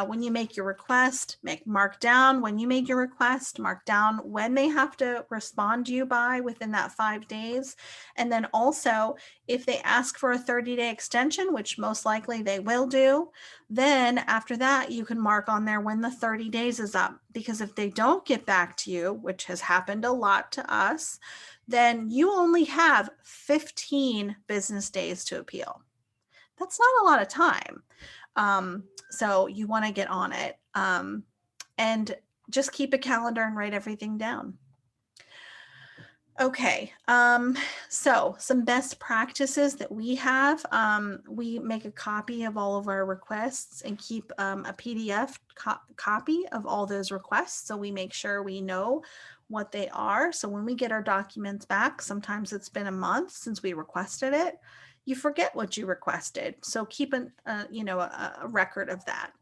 When you make your request, mark down when you made your request, mark down when they have to respond to you by within that 5 days. And then also, if they ask for a 30-day extension, which most likely they will do, then after that, you can mark on there when the 30 days is up. Because if they don't get back to you, which has happened a lot to us, then you only have 15 business days to appeal. That's not a lot of time. So you want to get on it, and just keep a calendar and write everything down. Okay, so some best practices that we have. We make a copy of all of our requests and keep a PDF copy of all those requests. So we make sure we know what they are. So when we get our documents back, sometimes it's been a month since we requested it. You forget what you requested. So keep a record of that.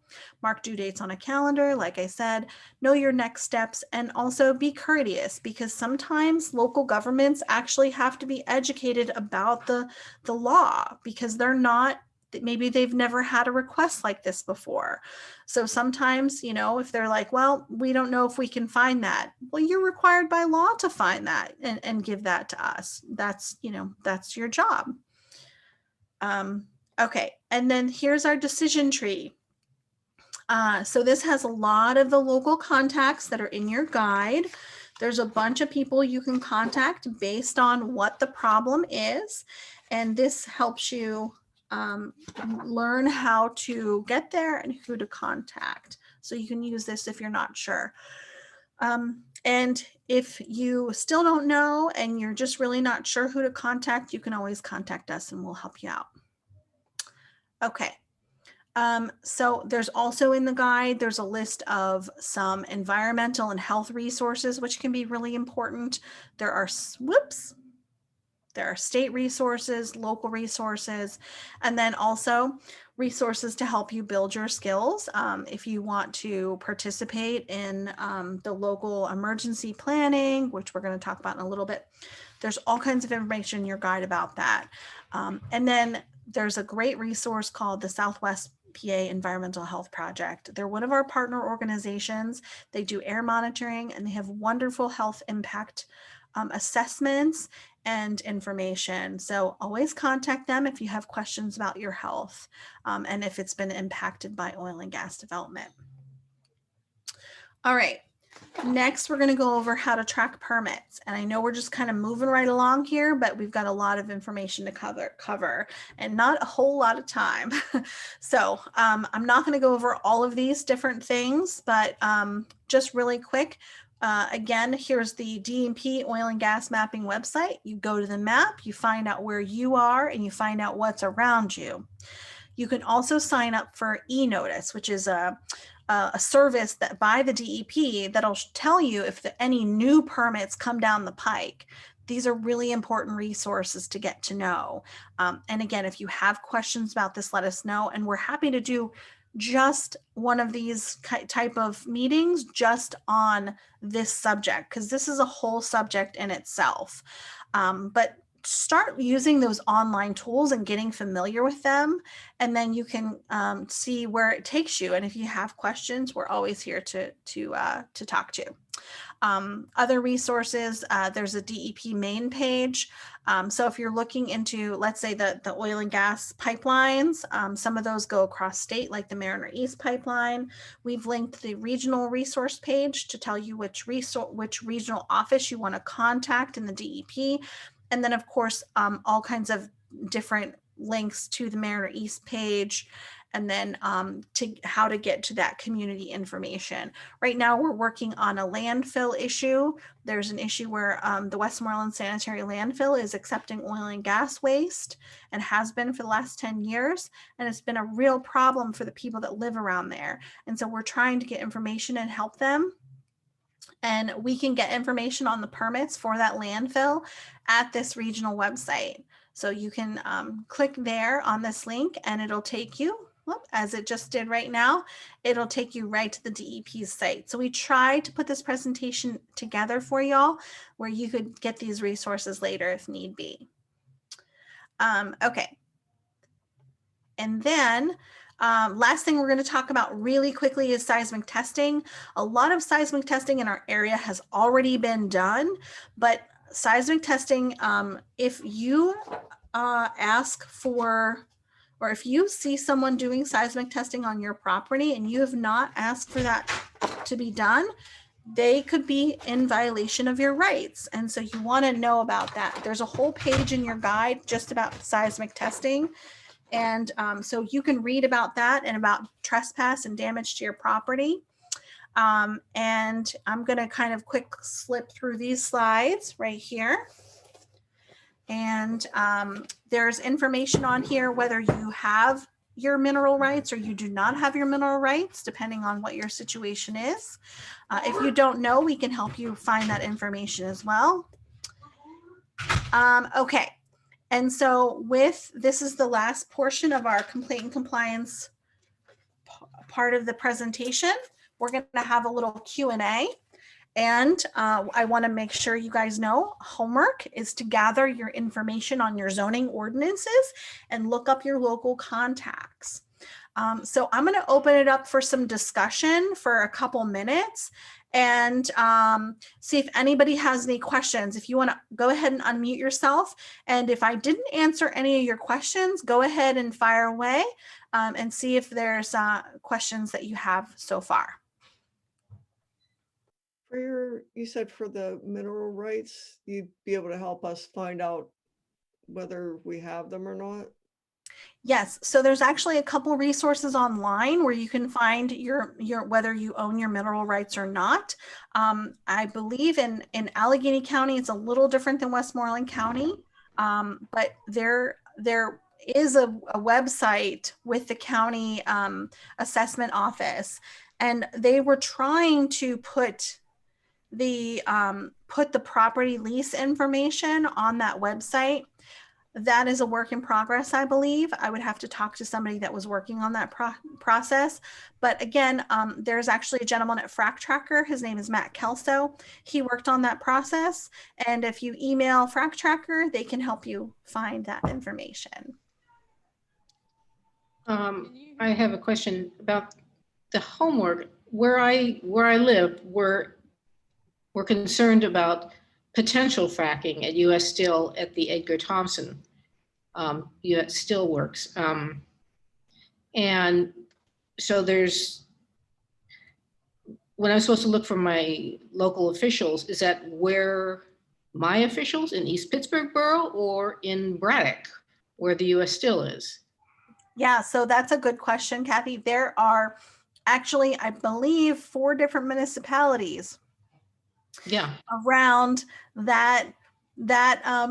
Mark due dates on a calendar, like I said, know your next steps, and also be courteous, because sometimes local governments actually have to be educated about the law, because they're not, maybe they've never had a request like this before. So sometimes, if they're like, well, we don't know if we can find that. Well, you're required by law to find that and give that to us. That's your job. Okay, and then here's our decision tree. So this has a lot of the local contacts that are in your guide. There's a bunch of people you can contact based on what the problem is. And this helps you learn how to get there and who to contact. So you can use this if you're not sure. And if you still don't know and you're just really not sure who to contact, you can always contact us and we'll help you out. Okay. So there's also in the guide, there's a list of some environmental and health resources, which can be really important. There are state resources, local resources, and then also resources to help you build your skills. If you want to participate in the local emergency planning, which we're going to talk about in a little bit, there's all kinds of information in your guide about that. And then there's a great resource called the Southwest PA Environmental Health Project. They're one of our partner organizations. They do air monitoring and they have wonderful health impact assessments and information. So always contact them if you have questions about your health and if it's been impacted by oil and gas development. All right. Next, we're going to go over how to track permits. And I know we're just kind of moving right along here, but we've got a lot of information to cover and not a whole lot of time. So I'm not going to go over all of these different things, but just really quick. Again, here's the DEP oil and gas mapping website. You go to the map, you find out where you are, and you find out what's around you. You can also sign up for e-notice, which is a service that by the DEP that'll tell you if any new permits come down the pike. These are really important resources to get to know. And again, if you have questions about this, let us know. And we're happy to do just one of these type of meetings just on this subject, because this is a whole subject in itself. But start using those online tools and getting familiar with them, and then you can see where it takes you. And if you have questions, we're always here to talk to. Other resources, there's a DEP main page. So if you're looking into, let's say the oil and gas pipelines, some of those go across state, like the Mariner East pipeline. We've linked the regional resource page to tell you which regional office you want to contact in the DEP. And then, of course, all kinds of different links to the Mariner East page, and then to how to get to that community information. Right now, we're working on a landfill issue. There's an issue where the Westmoreland Sanitary Landfill is accepting oil and gas waste and has been for the last 10 years. And it's been a real problem for the people that live around there. And so we're trying to get information and help them. And we can get information on the permits for that landfill at this regional website. So you can click there on this link and it'll take you, as it just did right now, it'll take you right to the DEP's site. So we tried to put this presentation together for y'all where you could get these resources later if need be. Okay. And then last thing we're going to talk about really quickly is seismic testing. A lot of seismic testing in our area has already been done, but seismic testing, if you ask for, or if you see someone doing seismic testing on your property and you have not asked for that to be done, they could be in violation of your rights. And so you want to know about that. There's a whole page in your guide just about seismic testing. And so you can read about that and about trespass and damage to your property. And I'm going to kind of quick slip through these slides right here. And there's information on here whether you have your mineral rights or you do not have your mineral rights, depending on what your situation is. If you don't know, we can help you find that information as well. Okay. And so this is the last portion of our complaint and compliance part of the presentation. We're going to have a little Q&A. And I want to make sure you guys know homework is to gather your information on your zoning ordinances and look up your local contacts. So I'm going to open it up for some discussion for a couple minutes and see if anybody has any questions. If you want to go ahead and unmute yourself. And if I didn't answer any of your questions, go ahead and fire away and see if there's questions that you have so far. For you said for the mineral rights, you'd be able to help us find out whether we have them or not? Yes, so there's actually a couple resources online where you can find your whether you own your mineral rights or not. I believe in Allegheny County, it's a little different than Westmoreland County, but there is a website with the county assessment office, and they were trying to put the property lease information on that website. That is a work in progress, I believe. I would have to talk to somebody that was working on that process. But again, there's actually a gentleman at Frack Tracker. His name is Matt Kelso. He worked on that process. And if you email Frack Tracker, they can help you find that information. I have a question about the homework. Where I live, we're concerned about potential fracking at U.S. Steel at the Edgar Thompson U.S. Steel Works. And so when I'm supposed to look for my local officials, is that where my officials in East Pittsburgh Borough or in Braddock, where the U.S. Steel is? Yeah, so that's a good question, Kathy. There are actually, I believe, 4 different municipalities around that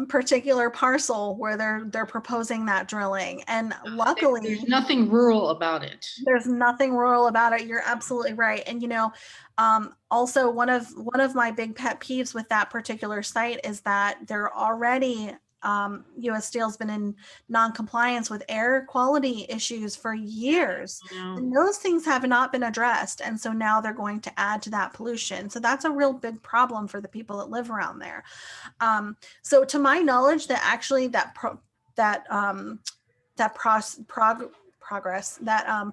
particular parcel where they're proposing that drilling. And luckily there's nothing rural about it. There's nothing rural about it. You're absolutely right. And you know, also one of my big pet peeves with that particular site is that they're already U.S. Steel's been in non-compliance with air quality issues for years. And those things have not been addressed. And so now they're going to add to that pollution. So that's a real big problem for the people that live around there. So to my knowledge, that actually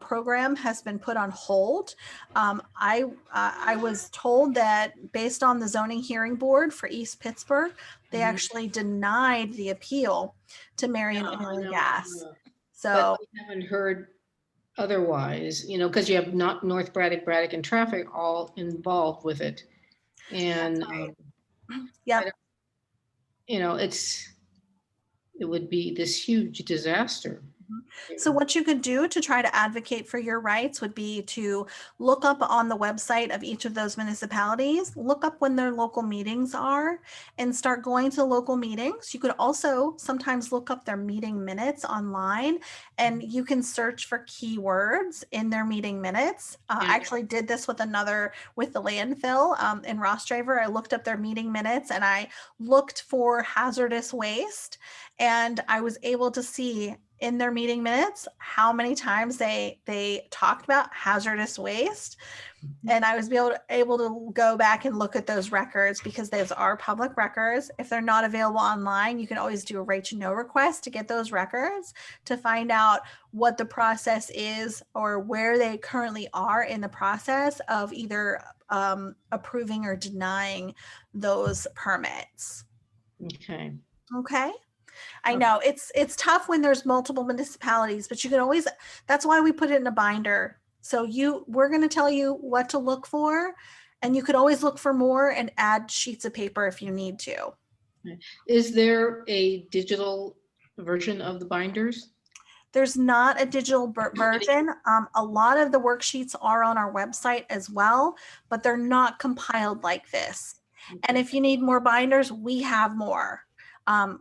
program has been put on hold. I was told that based on the zoning hearing board for East Pittsburgh, they actually denied the appeal to Marion Oil and Gas. So but we haven't heard otherwise, you know, because you have not North Braddock, and traffic all involved with it. And yeah, you know, it would be this huge disaster. So what you could do to try to advocate for your rights would be to look up on the website of each of those municipalities, look up when their local meetings are, and start going to local meetings. You could also sometimes look up their meeting minutes online, and you can search for keywords in their meeting minutes. I Yeah. actually did this with the landfill in Ross Driver. I looked up their meeting minutes and I looked for hazardous waste, and I was able to see in their meeting minutes how many times they talked about hazardous waste, and I was able to go back and look at those records because those are public records. If they're not available online, you can always do a right to know request to get those records to find out what the process is or where they currently are in the process of either approving or denying those permits. Okay. Okay. I Okay. know it's tough when there's multiple municipalities, but you can always, that's why we put it in a binder. So we're going to tell you what to look for, and you could always look for more and add sheets of paper if you need to. Is there a digital version of the binders? There's not a digital version. A lot of the worksheets are on our website as well, but they're not compiled like this. And if you need more binders, we have more.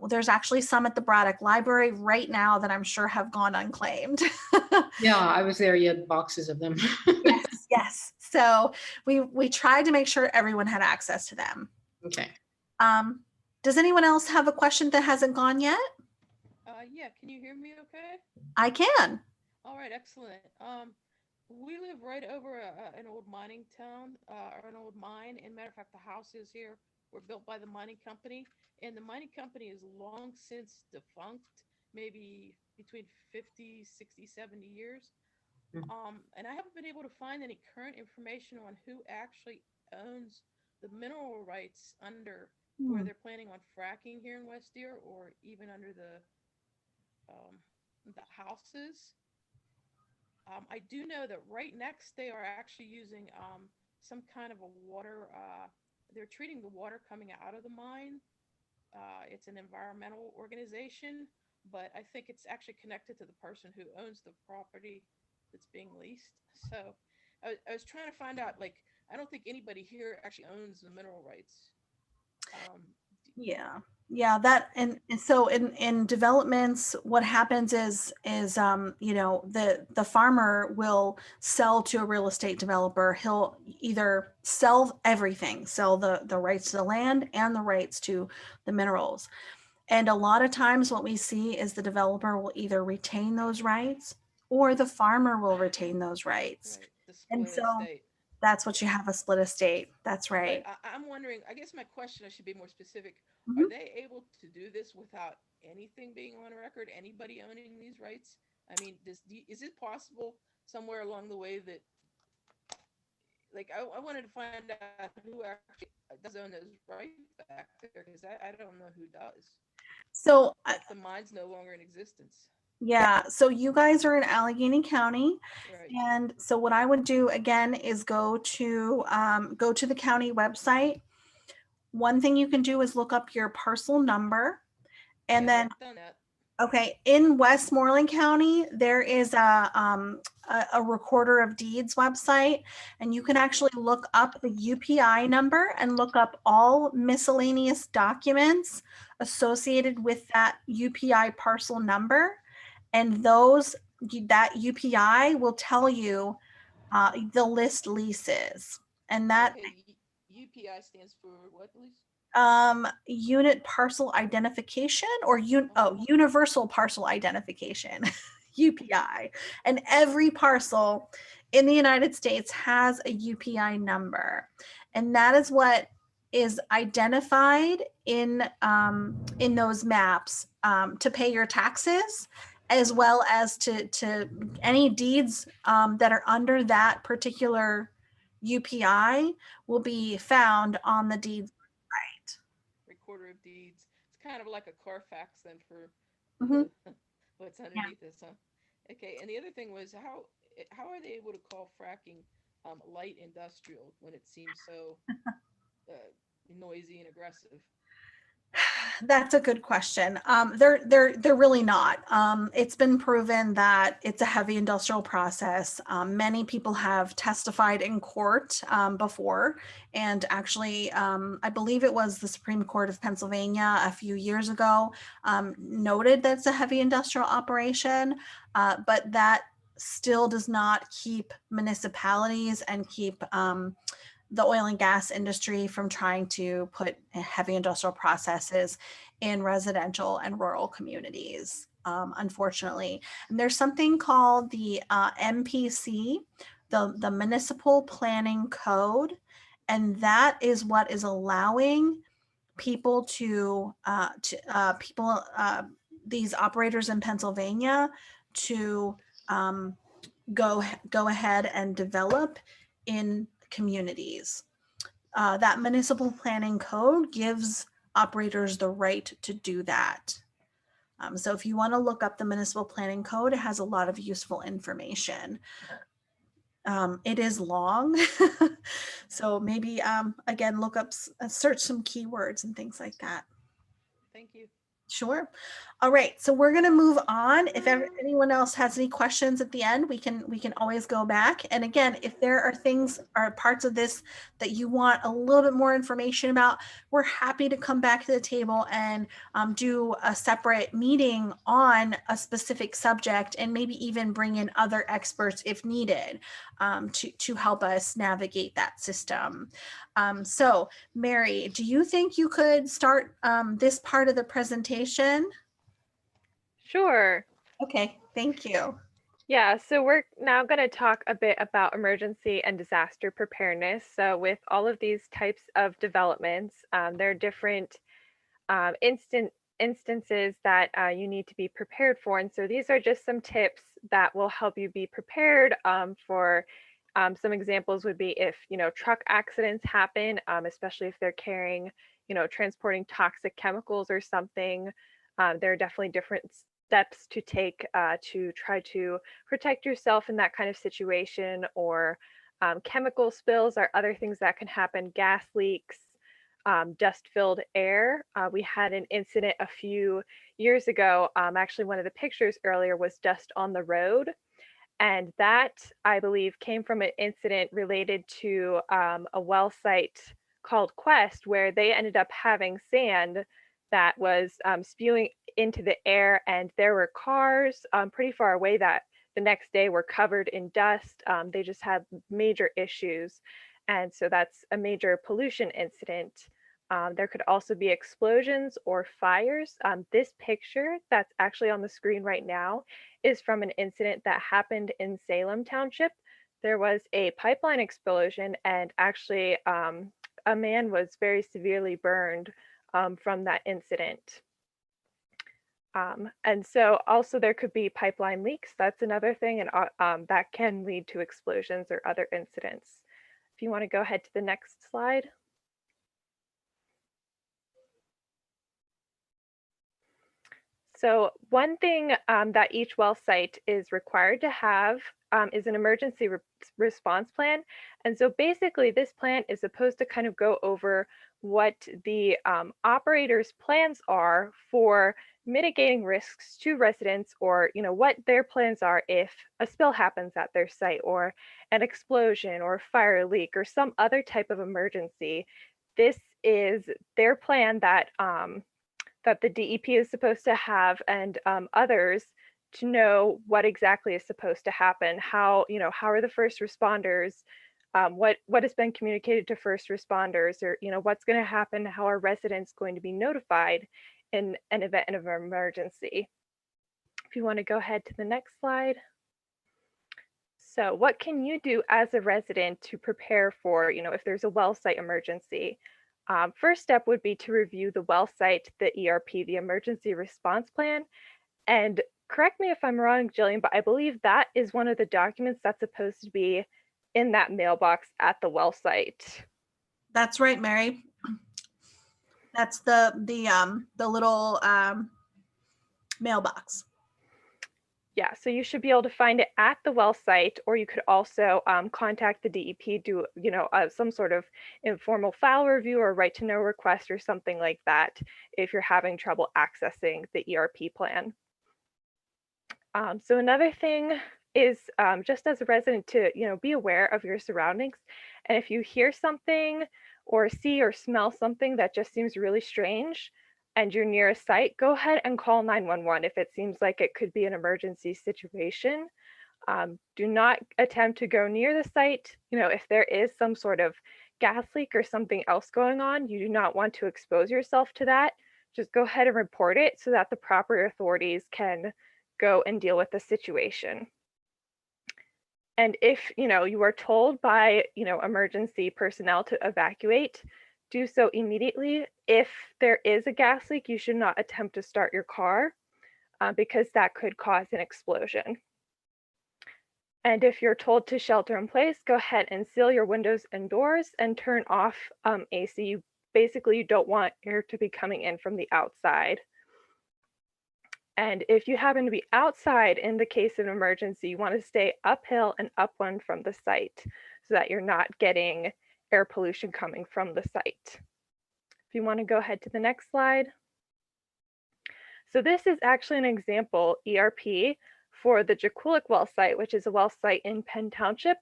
There's actually some at the Braddock Library right now that I'm sure have gone unclaimed. Yeah, I was there. You had boxes of them. Yes, yes. So we tried to make sure everyone had access to them. Okay. Does anyone else have a question that hasn't gone yet? Yeah, can you hear me okay? I can. All right, excellent. We live right over an old mining town, or an old mine. And matter of fact, the houses here were built by the mining company, and the mining company is long since defunct, maybe between 50, 60, 70 years. And I haven't been able to find any current information on who actually owns the mineral rights under where they're planning on fracking here in West Deer, or even under the houses. I do know that right next they are actually using some kind of a water. They're treating the water coming out of the mine. It's an environmental organization, but I think it's actually connected to the person who owns the property that's being leased. So I was trying to find out, like, I don't think anybody here actually owns the mineral rights. Um, Yeah. Yeah, that and so in developments, what happens is the farmer will sell to a real estate developer. He'll either sell everything, sell the rights to the land and the rights to the minerals. And a lot of times what we see is the developer will either retain those rights or the farmer will retain those rights. right, the And split so estate. that's what you Yeah. have, a split estate. That's But right. I'm wondering, I guess my question, I should be more specific. Are Mhm. they able to do this without anything being on record, anybody owning these rights? I mean, is it possible somewhere along the way that, like, I wanted to find out who actually does own those rights back there, because I don't know who does, So if the mine's no longer in existence. yeah, so you guys are in Allegheny County, Right. and so what I would do again is go to the county website. One thing you can do is look up your parcel number, and Yes, then I've done that. okay, in Westmoreland County there is a recorder of deeds website, and you can actually look up the UPI number and look up all miscellaneous documents associated with that UPI parcel number, and that UPI will tell you the list leases, and that Okay, UPI stands for what, please? unit parcel identification or Oh, universal parcel identification, UPI. And every parcel in the United States has a UPI number, and that is what is identified in those maps to pay your taxes, as well as to any deeds that are under that particular UPI will be found on the deeds. recorder of deeds. It's kind of like a Carfax then for Mhm. the what's Yeah. underneath this, huh? Okay, and the other thing was how are they able to call fracking light industrial when it seems so uh, noisy and aggressive? That's a good question. They're really not. It's been proven that it's a heavy industrial process. Many people have testified in court before, and actually, I believe it was the Supreme Court of Pennsylvania a few years ago noted that it's a heavy industrial operation, but that still does not keep municipalities and keep the oil and gas industry from trying to put heavy industrial processes in residential and rural communities, unfortunately. And there's something called the MPC, the Municipal Planning Code, and that is what is allowing people these operators in Pennsylvania to go ahead and develop in communities. That municipal planning code gives operators the right to do that. So if you want to look up the municipal planning code, it has a lot of useful information. It is long, so maybe again, look up, search some keywords and things like that. Thank you. Sure. All right, so we're going to move on. If anyone else has any questions at the end, we can always go back. And again, if there are things or parts of this that you want a little bit more information about, we're happy to come back to the table and do a separate meeting on a specific subject, and maybe even bring in other experts if needed to help us navigate that system. So Mary, do you think you could start this part of the presentation? Sure. Okay, thank you. Yeah, so we're now going to talk a bit about emergency and disaster preparedness. So with all of these types of developments, there are different instances that you need to be prepared for. And so these are just some tips that will help you be prepared for some examples would be if, truck accidents happen, especially if they're carrying, transporting toxic chemicals or something. There are definitely different steps to take to try to protect yourself in that kind of situation, or chemical spills are other things that can happen, gas leaks, dust-filled air. We had an incident a few years ago. Actually, one of the pictures earlier was dust on the road. And that, I believe, came from an incident related to a well site called Quest, where they ended up having sand that was spewing into the air, and there were cars pretty far away that the next day were covered in dust. They just had major issues. And so that's a major pollution incident. There could also be explosions or fires. This picture that's actually on the screen right now is from an incident that happened in Salem Township. There was a pipeline explosion, and actually a man was very severely burned from that incident. And so also there could be pipeline leaks. That's another thing, and that can lead to explosions or other incidents. If you want to go ahead to the next slide. So one thing that each well site is required to have is an emergency response plan. And so basically this plan is supposed to kind of go over what the operator's plans are for mitigating risks to residents, or what their plans are if a spill happens at their site, or an explosion or fire leak or some other type of emergency. This is their plan that that the DEP is supposed to have, and others, to know what exactly is supposed to happen. How are the first responders, what has been communicated to first responders, or what's going to happen, how are residents going to be notified in an event of an emergency. If you want to go ahead to the next slide. So what can you do as a resident to prepare for, if there's a well site emergency? First step would be to review the well site, the ERP, the emergency response plan. And correct me if I'm wrong, Jillian, but I believe that is one of the documents that's supposed to be in that mailbox at the well site. That's right, Mary. That's the little mailbox. Yeah, so you should be able to find it at the well site, or you could also contact the DEP, do some sort of informal file review or right to know request or something like that if you're having trouble accessing the ERP plan. So another thing is just as a resident to be aware of your surroundings, and if you hear something or see or smell something that just seems really strange and you're near a site, go ahead and call 911 if it seems like it could be an emergency situation. Do not attempt to go near the site. If there is some sort of gas leak or something else going on, you do not want to expose yourself to that. Just go ahead and report it so that the proper authorities can go and deal with the situation. And if you are told by emergency personnel to evacuate, do so immediately. If there is a gas leak, you should not attempt to start your car because that could cause an explosion. And if you're told to shelter in place, go ahead and seal your windows and doors and turn off AC. Basically, you don't want air to be coming in from the outside. And if you happen to be outside in the case of an emergency, you want to stay uphill and upwind from the site so that you're not getting air pollution coming from the site. If you want to go ahead to the next slide. So this is actually an example ERP for the Jakulik well site, which is a well site in Penn Township.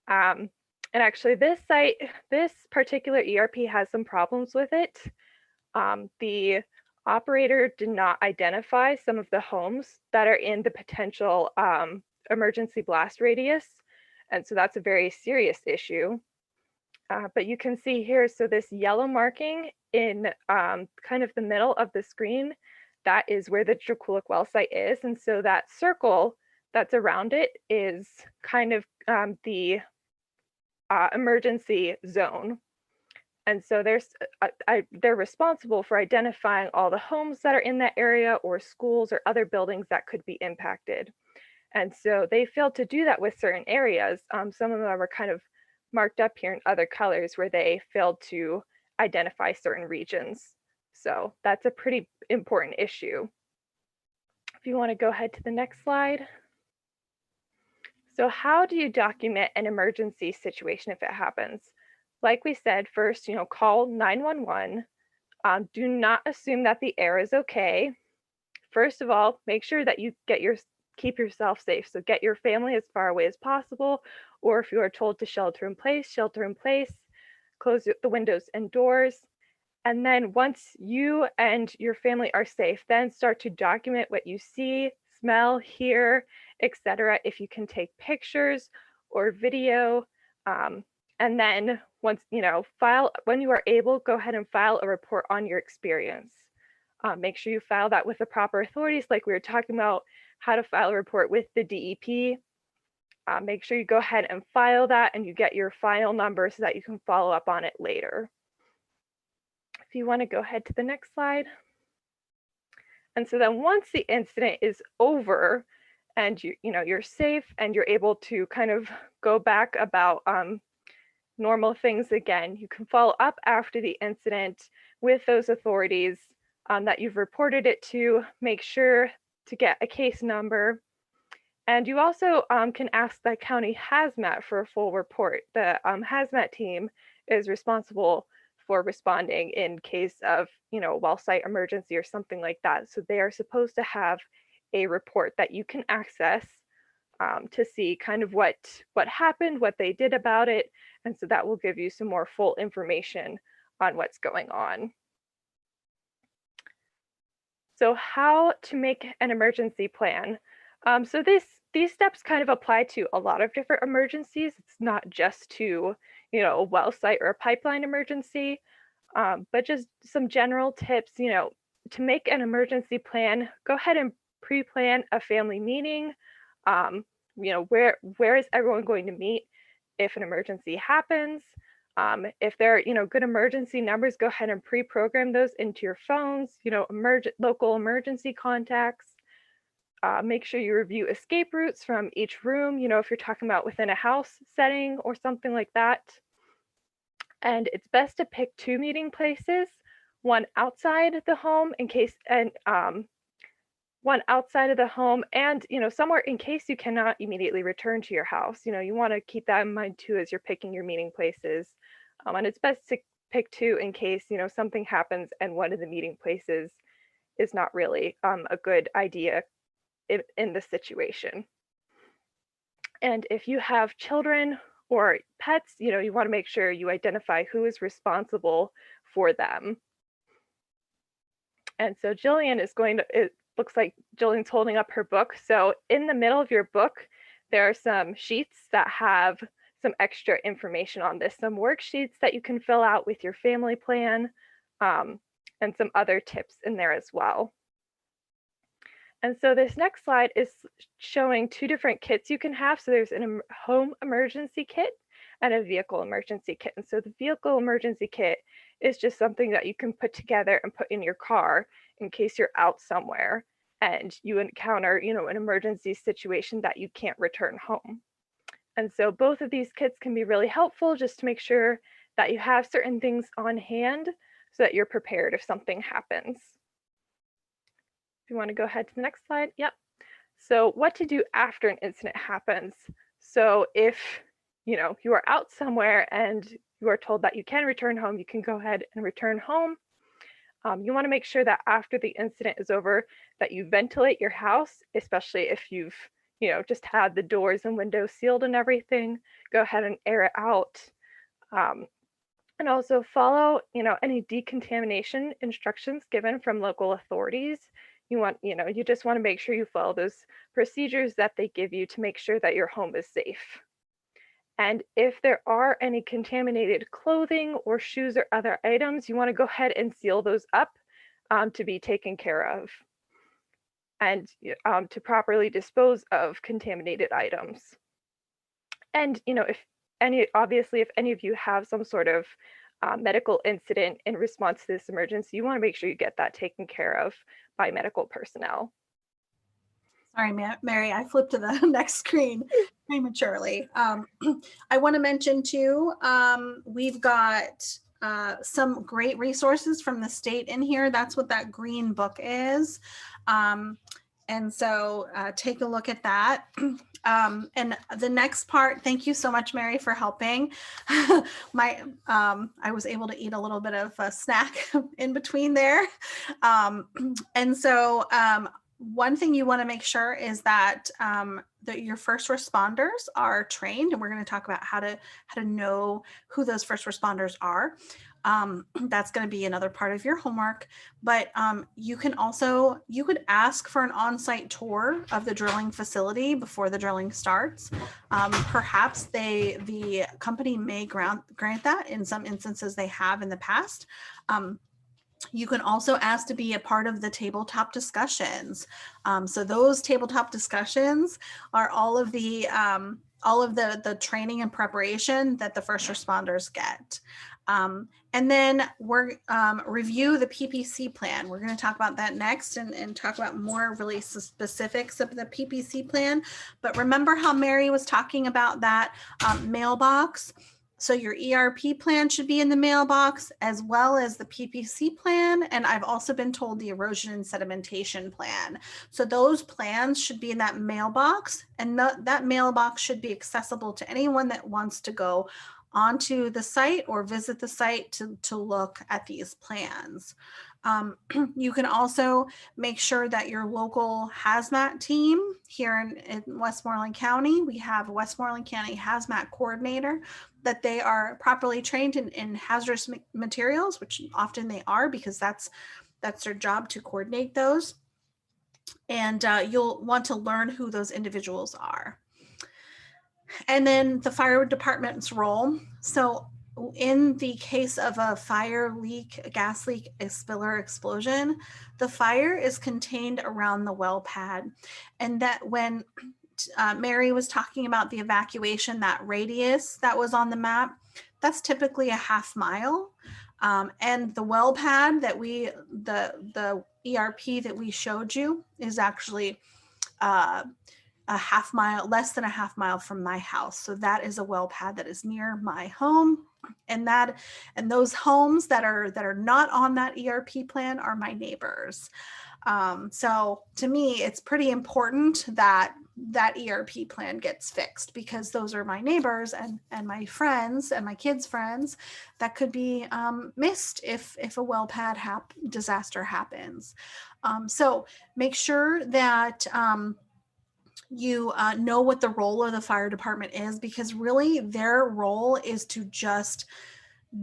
And actually this particular ERP has some problems with it. The operator did not identify some of the homes that are in the potential emergency blast radius. And so that's a very serious issue. But you can see here, so this yellow marking in kind of the middle of the screen, that is where the Jakulik well site is. And so that circle that's around it is kind of the emergency zone. And so they're responsible for identifying all the homes that are in that area or schools or other buildings that could be impacted. And so they failed to do that with certain areas. Some of them are kind of marked up here in other colors where they failed to identify certain regions. So that's a pretty important issue. If you want to go ahead to the next slide. So how do you document an emergency situation if it happens? Like we said, first, call 911. Do not assume that the air is okay. First of all, make sure that you keep yourself safe. So get your family as far away as possible, or if you are told to shelter in place, close the windows and doors. And then once you and your family are safe, then start to document what you see, smell, hear, etc. If you can take pictures or video. And then once, when you are able, go ahead and file a report on your experience. Make sure you file that with the proper authorities, like we were talking about how to file a report with the DEP. Make sure you go ahead and file that and you get your file number so that you can follow up on it later. If you want to go ahead to the next slide. And so then once the incident is over and you're safe and you're able to kind of go back about normal things again, you can follow up after the incident with those authorities that you've reported it to, make sure to get a case number. And you also can ask the county hazmat for a full report. The hazmat team is responsible for responding in case of, well site emergency or something like that. So they are supposed to have a report that you can access to see kind of what happened, what they did about it. And so that will give you some more full information on what's going on. So how to make an emergency plan. So these steps kind of apply to a lot of different emergencies. It's not just to, a well site or a pipeline emergency, but just some general tips, to make an emergency plan, go ahead and pre-plan a family meeting. Where is everyone going to meet if an emergency happens? If there are, good emergency numbers, go ahead and pre-program those into your phones, local emergency contacts. Make sure you review escape routes from each room, if you're talking about within a house setting or something like that. And it's best to pick 2 meeting places, one outside the home in case, and one outside of the home, and somewhere in case you cannot immediately return to your house. You want to keep that in mind too as you're picking your meeting places. And it's best to pick two in case something happens and one of the meeting places is not really a good idea in the situation. And if you have children or pets, you want to make sure you identify who is responsible for them. And so Jillian is going to, it looks like Jillian's holding up her book. So in the middle of your book, there are some sheets that have some extra information on this, some worksheets that you can fill out with your family plan, and some other tips in there as well. And so this next slide is showing two different kits you can have. So there's a home emergency kit and a vehicle emergency kit. And so the vehicle emergency kit is just something that you can put together and put in your car in case you're out somewhere and you encounter, an emergency situation that you can't return home. And so both of these kits can be really helpful just to make sure that you have certain things on hand so that you're prepared if something happens. If you want to go ahead to the next slide. Yep. So what to do after an incident happens. So if you are out somewhere and you are told that you can return home, you can go ahead and return home. You want to make sure that after the incident is over that you ventilate your house, especially if you've just had the doors and windows sealed and everything. Go ahead and air it out. And also follow any decontamination instructions given from local authorities. You just want to make sure you follow those procedures that they give you to make sure that your home is safe. And if there are any contaminated clothing or shoes or other items, you want to go ahead and seal those up to be taken care of and to properly dispose of contaminated items. And if any of you have some sort of medical incident in response to this emergency, you want to make sure you get that taken care of by medical personnel. Sorry, Mary, I flipped to the next screen prematurely. I want to mention too, we've got some great resources from the state in here. That's what that green book is. And so take a look at that. And the next part, thank you so much, Mary, for helping. I was able to eat a little bit of a snack in between there. And so one thing you want to make sure is that that your first responders are trained, and we're going to talk about how to know who those first responders are. That's going to be another part of your homework, but you could ask for an on-site tour of the drilling facility before the drilling starts. Perhaps the company may grant that. In some instances they have in the past. You can also ask to be a part of the tabletop discussions. So those tabletop discussions are all of the training and preparation that the first responders get. And then we're review the PPC plan. We're going to talk about that next and talk about more really specifics of the PPC plan. But remember how Mary was talking about that mailbox? So your ERP plan should be in the mailbox as well as the PPC plan. And I've also been told the erosion and sedimentation plan. So those plans should be in that mailbox, and that mailbox should be accessible to anyone that wants to go onto the site or visit the site to look at these plans. You can also make sure that your local hazmat team here in Westmoreland County, we have a Westmoreland County hazmat coordinator, that they are properly trained in hazardous materials, which often they are because that's their job to coordinate those. And you'll want to learn who those individuals are. And then the fire department's role. So in the case of a fire leak, a gas leak, a spill or explosion, the fire is contained around the well pad. And that when Mary was talking about the evacuation, that radius that was on the map, that's typically a ½ mile. And the well pad that the ERP that we showed you is actually a ½ mile, less than a ½ mile from my house. So that is a well pad that is near my home. And those homes that are not on that ERP plan are my neighbors. So to me, it's pretty important that that ERP plan gets fixed, because those are my neighbors and my friends and my kids' friends that could be missed if a well pad disaster happens. So make sure that you know what the role of the fire department is, because really their role is to just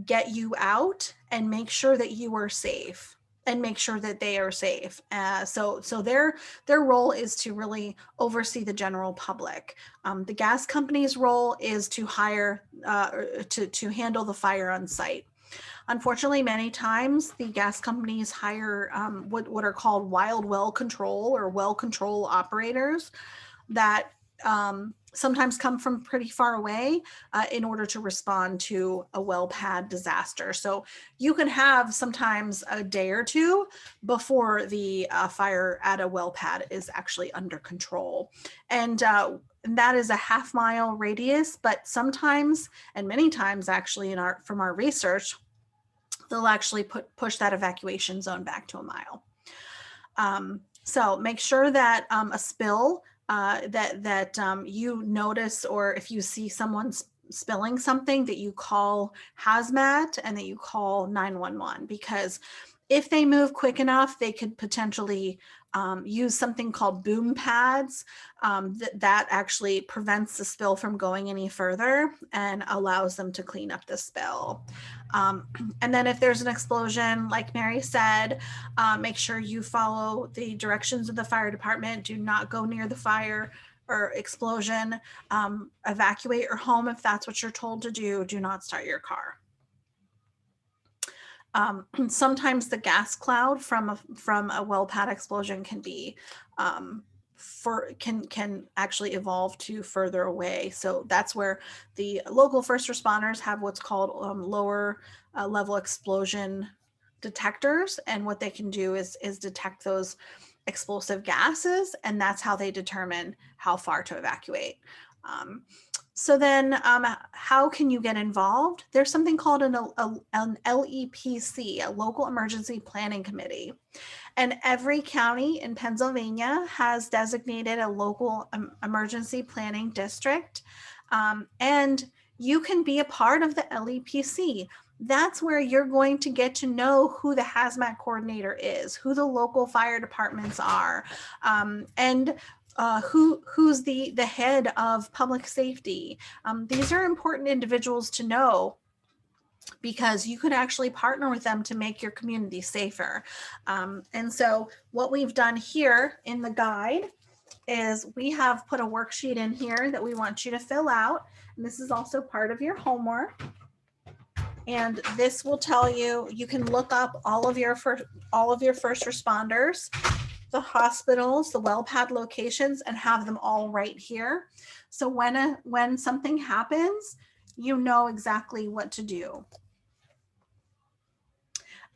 get you out and make sure that you are safe and make sure that they are safe. So their role is to really oversee the general public. The gas company's role is to hire, to handle the fire on site. Unfortunately, many times the gas companies hire what are called wild well control or well control operators that sometimes come from pretty far away in order to respond to a well pad disaster. So you can have sometimes a day or two before the fire at a well pad is actually under control. And that is a half-mile radius, but sometimes, and many times actually from our research, they'll actually push that evacuation zone back to a mile. So make sure that a spill that you notice, or if you see someone spilling something, that you call hazmat and that you call 911, because if they move quick enough, they could potentially use something called boom pads that actually prevents the spill from going any further and allows them to clean up the spill. And then if there's an explosion, like Mary said, make sure you follow the directions of the fire department. Do not go near the fire or explosion. Evacuate your home if that's what you're told to do. Do not start your car. Sometimes the gas cloud from a well pad explosion can be can actually evolve to further away. So that's where the local first responders have what's called lower level explosion detectors, and what they can do is detect those explosive gases, and that's how they determine how far to evacuate. So then how can you get involved? There's something called an LEPC, a local emergency planning committee. And every county in Pennsylvania has designated a local emergency planning district. And you can be a part of the LEPC. That's where you're going to get to know who the hazmat coordinator is, who the local fire departments are, and who's the head of public safety. These are important individuals to know, because you could actually partner with them to make your community safer. And so what we've done here in the guide is we have put a worksheet in here that we want you to fill out. And this is also part of your homework. And this will tell you, you can look up all of your first responders, the hospitals, the well pad locations, and have them all right here. So when something happens, you know exactly what to do.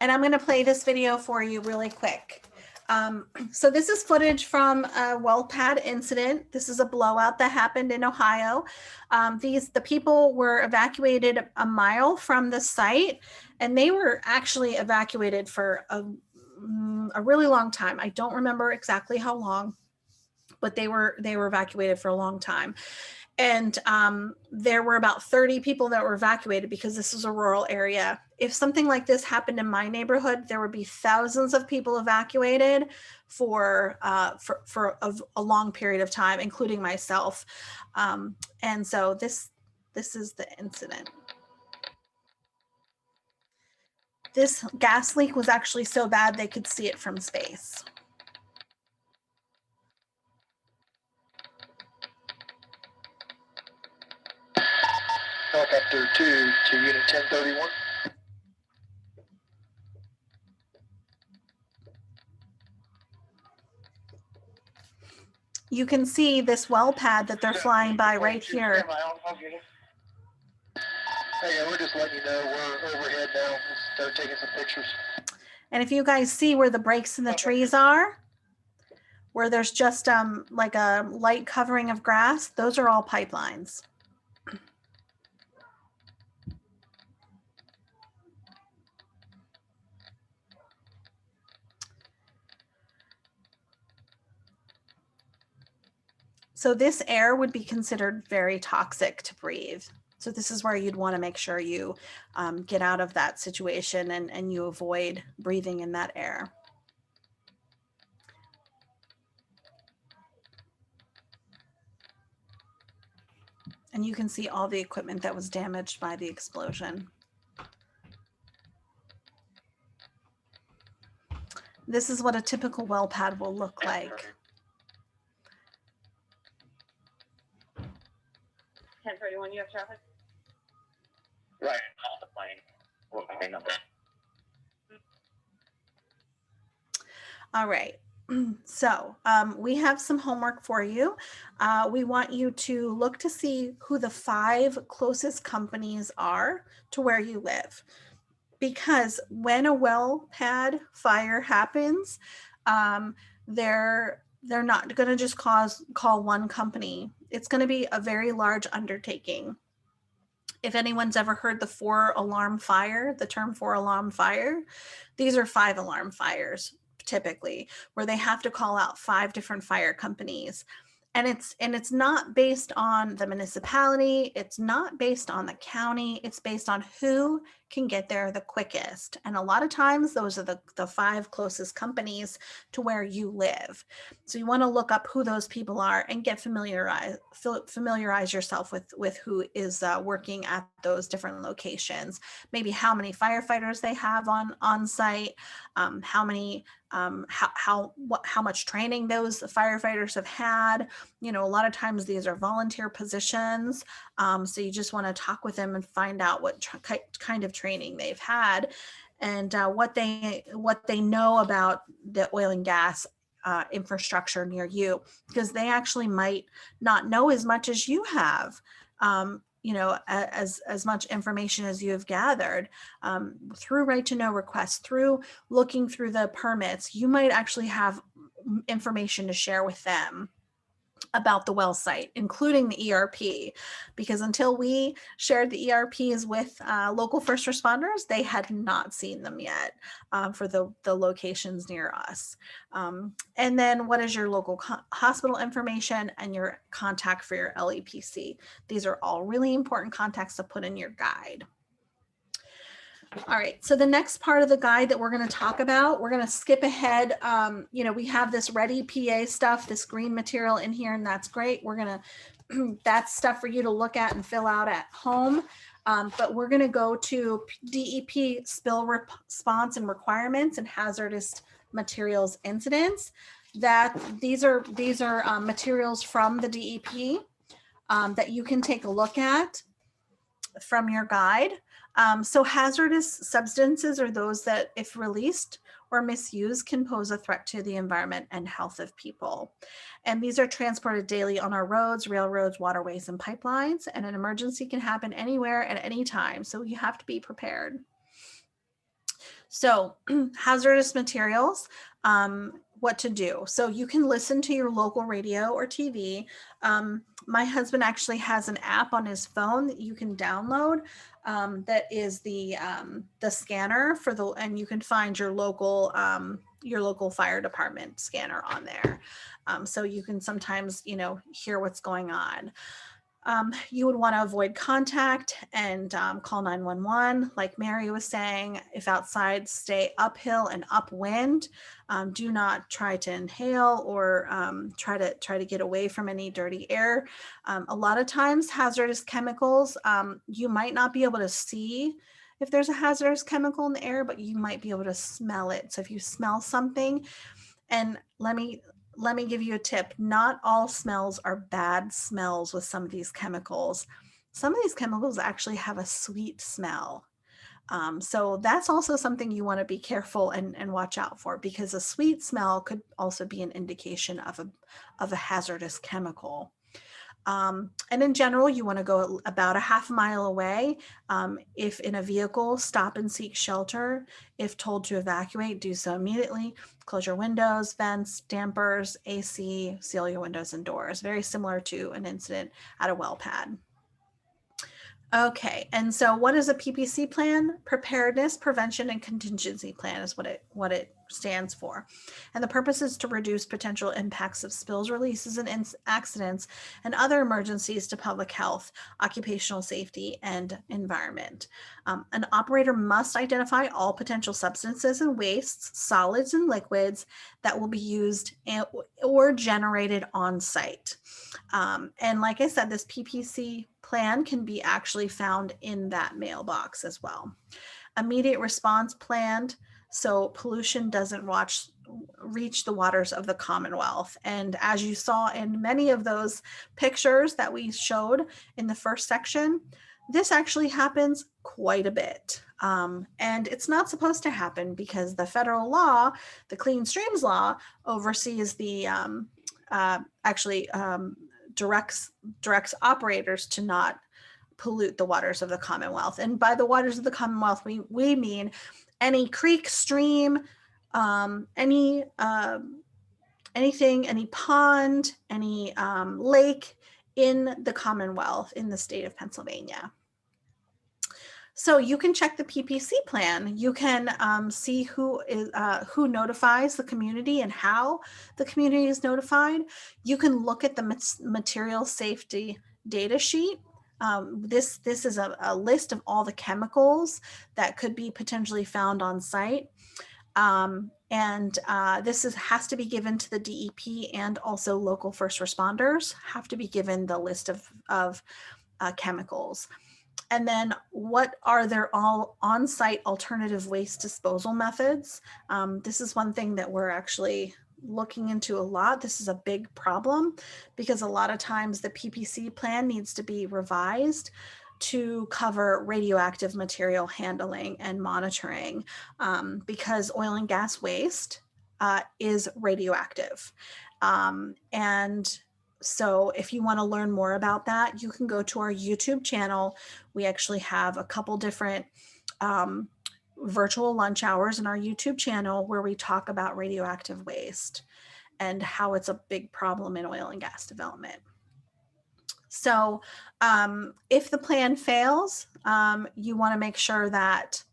And I'm going to play this video for you really quick. So this is footage from a well pad incident. This is a blowout that happened in Ohio. The people were evacuated a mile from the site, and they were actually evacuated for a really long time. I don't remember exactly how long, but they were evacuated for a long time. And there were about 30 people that were evacuated because this is a rural area. If something like this happened in my neighborhood, there would be thousands of people evacuated for a long period of time, including myself. And so this is the incident. This gas leak was actually so bad they could see it from space. Helicopter 2 to unit 1031. You can see this well pad that they're flying by right here. Hey, we're just letting you know we're overhead now. We'll start taking some pictures. And if you guys see where the breaks in the trees are, where there's just like a light covering of grass, those are all pipelines. So this air would be considered very toxic to breathe. So this is where you'd want to make sure you get out of that situation and you avoid breathing in that air. And you can see all the equipment that was damaged by the explosion. This is what a typical well pad will look like. 1031, you have traffic? Right, off the plane. What my number? All right. So we have some homework for you. We want you to look to see who the 5 closest companies are to where you live. Because when a well pad fire happens, they're not going to just call one company. It's going to be a very large undertaking. If anyone's ever heard the 4-alarm fire, the term 4-alarm fire, these are 5-alarm fires typically, where they have to call out 5 different fire companies. And it's not based on the municipality. It's not based on the county. It's based on who can get there the quickest. And a lot of times those are the 5 closest companies to where you live. So you want to look up who those people are and get familiarize yourself with who is working at those different locations. Maybe how many firefighters they have on site, how much training those firefighters have had. You know, a lot of times these are volunteer positions. So you just want to talk with them and find out what kind of training they've had and what they know about the oil and gas infrastructure near you, because they actually might not know as much as you have. You know, as much information as you have gathered through right to know requests, through looking through the permits, you might actually have information to share with them about the well site, including the ERP, because until we shared the ERPs with local first responders, they had not seen them yet for the locations near us. And then what is your local hospital information and your contact for your LEPC? These are all really important contacts to put in your guide. All right, so the next part of the guide that we're going to talk about, we're going to skip ahead. You know, we have this ready PA stuff, this green material in here, and that's great. We're going to, that's stuff for you to look at and fill out at home. But we're going to go to DEP spill response and requirements and hazardous materials incidents. That these are materials from the DEP that you can take a look at from your guide. So hazardous substances are those that, if released or misused, can pose a threat to the environment and health of people. And these are transported daily on our roads, railroads, waterways, and pipelines. And an emergency can happen anywhere at any time. So you have to be prepared. So hazardous materials, what to do. So you can listen to your local radio or TV. My husband actually has an app on his phone that you can download that is the scanner for the, and you can find your local fire department scanner on there. So you can sometimes, you know, hear what's going on. You would want to avoid contact and call 911. Like Mary was saying, if outside, stay uphill and upwind. Do not try to inhale or try to get away from any dirty air. A lot of times hazardous chemicals, you might not be able to see if there's a hazardous chemical in the air, but you might be able to smell it. So if you smell something, and let me give you a tip. Not all smells are bad smells with some of these chemicals. Some of these chemicals actually have a sweet smell. So that's also something you want to be careful and watch out for, because a sweet smell could also be an indication of a hazardous chemical. And in general, you want to go about a half mile away. If in a vehicle, stop and seek shelter. If told to evacuate, do so immediately. Close your windows, vents, dampers, AC, seal your windows and doors. Very similar to an incident at a well pad. Okay, and so what is a PPC plan? Preparedness, prevention, and contingency plan is what it stands for. And the purpose is to reduce potential impacts of spills, releases, and accidents and other emergencies to public health, occupational safety, and environment. An operator must identify all potential substances and wastes, solids and liquids that will be used or generated on site. And like I said, this PPC plan can be actually found in that mailbox as well. Immediate response planned so pollution doesn't reach the waters of the Commonwealth. And as you saw in many of those pictures that we showed in the first section, this actually happens quite a bit. And it's not supposed to happen because the federal law, the Clean Streams Law, oversees the directs operators to not pollute the waters of the Commonwealth. And by the waters of the Commonwealth, we mean any creek, stream, anything, any pond, any lake in the Commonwealth in the state of Pennsylvania. So you can check the PPC plan. You can see who notifies the community and how the community is notified. You can look at the material safety data sheet. This is a list of all the chemicals that could be potentially found on site. This has to be given to the DEP, and also local first responders have to be given the list of chemicals. And then what are their all on-site alternative waste disposal methods? This is one thing that we're actually looking into a lot. This is a big problem because a lot of times the PPC plan needs to be revised to cover radioactive material handling and monitoring because oil and gas waste is radioactive. So if you want to learn more about that, you can go to our YouTube channel. We actually have a couple different virtual lunch hours in our YouTube channel where we talk about radioactive waste and how it's a big problem in oil and gas development. So if the plan fails, you want to make sure that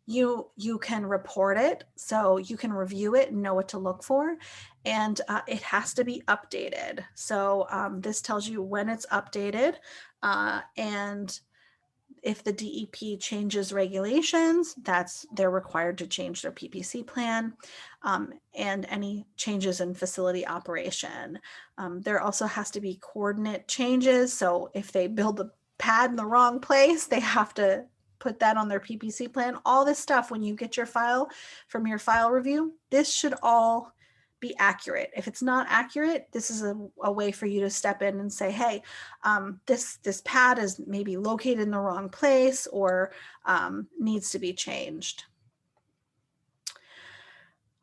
you can report it, so you can review it and know what to look for, and it has to be updated. So this tells you when it's updated, and if the DEP changes regulations, they're required to change their PPC plan, and any changes in facility operation. There also has to be coordinate changes. So if they build the pad in the wrong place, they have to put that on their PPC plan. All this stuff, when you get your file from your file review, this should all be accurate. If it's not accurate, this is a way for you to step in and say, hey, this pad is maybe located in the wrong place or needs to be changed.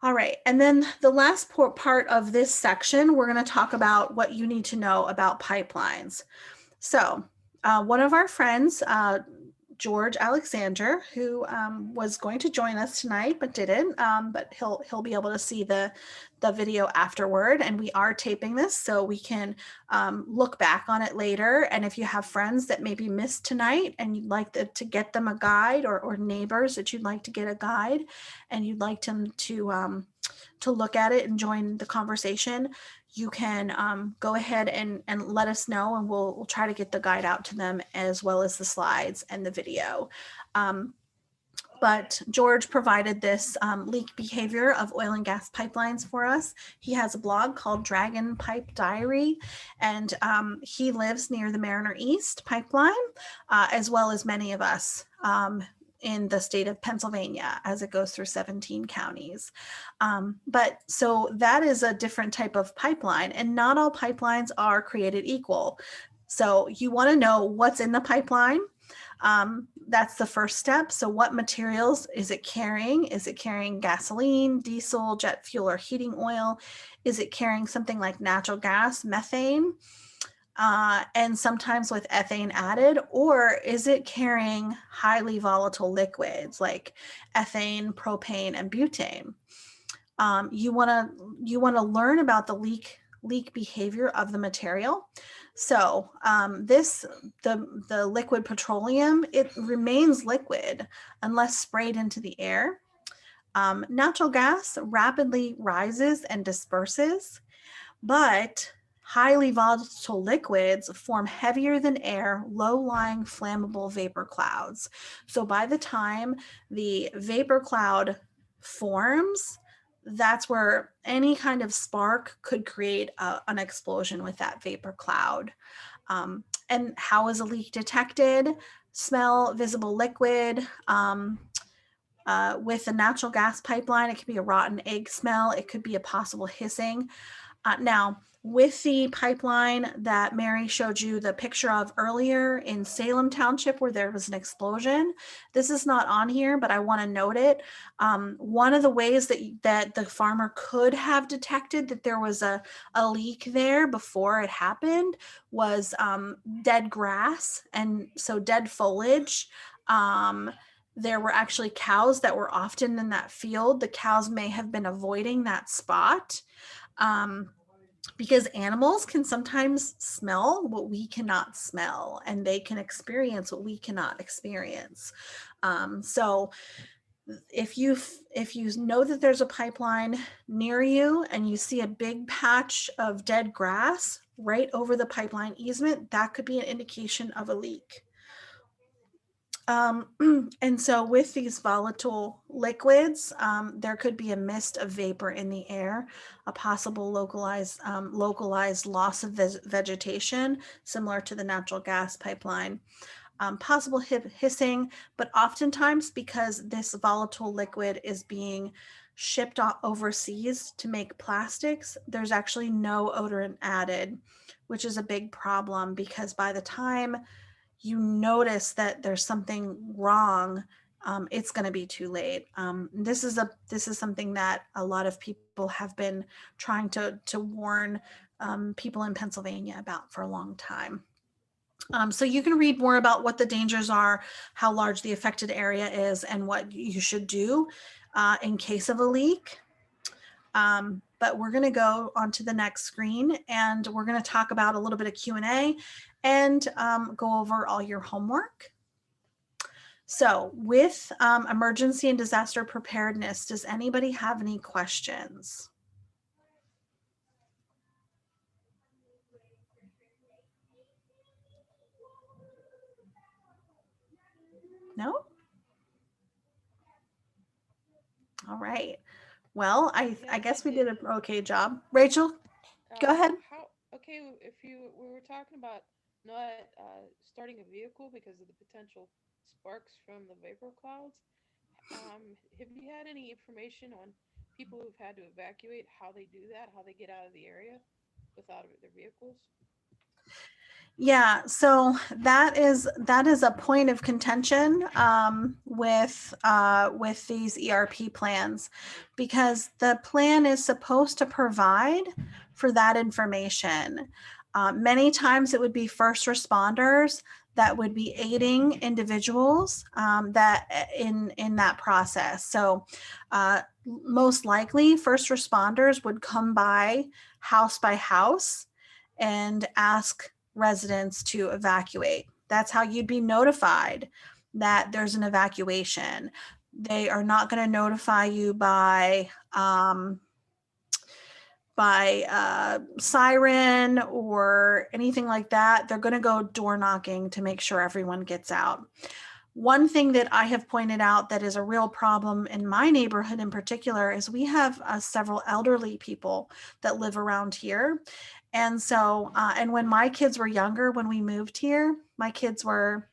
All right, and then the last part of this section, we're going to talk about what you need to know about pipelines. So one of our friends, George Alexander, who was going to join us tonight but didn't, but he'll be able to see the video afterward, and we are taping this so we can look back on it later. And if you have friends that maybe missed tonight and you'd like to get them a guide, or neighbors that you'd like to get a guide and you'd like them to look at it and join the conversation, you can go ahead and let us know, and we'll try to get the guide out to them, as well as the slides and the video. But George provided this leak behavior of oil and gas pipelines for us. He has a blog called Dragon Pipe Diary, and he lives near the Mariner East pipeline, as well as many of us in the state of Pennsylvania, as it goes through 17 counties. But so that is a different type of pipeline, and not all pipelines are created equal. So you want to know what's in the pipeline. That's the first step. So what materials is it carrying? Is it carrying gasoline, diesel, jet fuel, or heating oil? Is it carrying something like natural gas, methane, and sometimes with ethane added? Or is it carrying highly volatile liquids like ethane, propane, and butane? You want to learn about the leak leak behavior of the material. So the liquid petroleum, it remains liquid unless sprayed into the air. Natural gas rapidly rises and disperses, but highly volatile liquids form heavier than air, low-lying flammable vapor clouds. So by the time the vapor cloud forms, that's where any kind of spark could create an explosion with that vapor cloud. And how is a leak detected? Smell visible liquid. With a natural gas pipeline, it could be a rotten egg smell. It could be a possible hissing. Now, with the pipeline that Mary showed you the picture of earlier in Salem Township where there was an explosion, this is not on here, but I want to note it. One of the ways that the farmer could have detected that there was a leak there before it happened was dead grass, and so dead foliage. There were actually cows that were often in that field. The cows may have been avoiding that spot. Because animals can sometimes smell what we cannot smell, and they can experience what we cannot experience. So if you know that there's a pipeline near you and you see a big patch of dead grass right over the pipeline easement, that could be an indication of a leak. And so with these volatile liquids, there could be a mist of vapor in the air, a possible localized loss of vegetation, similar to the natural gas pipeline, possible hissing, but oftentimes because this volatile liquid is being shipped overseas to make plastics, there's actually no odorant added, which is a big problem because by the time you notice that there's something wrong, it's going to be too late. This is something that a lot of people have been trying to warn people in Pennsylvania about for a long time. So you can read more about what the dangers are, how large the affected area is, and what you should do in case of a leak. But we're going to go on to the next screen, and we're going to talk about a little bit of Q&A and go over all your homework. So with emergency and disaster preparedness, does anybody have any questions? No? All right. Well, I guess we did an okay job. Rachel, go ahead. We were talking about not starting a vehicle because of the potential sparks from the vapor clouds. Have you had any information on people who've had to evacuate, how they do that, how they get out of the area without their vehicles? Yeah, so that is a point of contention with these ERP plans, because the plan is supposed to provide for that information. Many times it would be first responders that would be aiding individuals that in that process. So most likely first responders would come by house and ask residents to evacuate. That's how you'd be notified that there's an evacuation. They are not going to notify you by siren or anything like that. They're going to go door knocking to make sure everyone gets out. One thing that I have pointed out that is a real problem in my neighborhood in particular is we have several elderly people that live around here. And so, and when my kids were younger, when we moved here, my kids were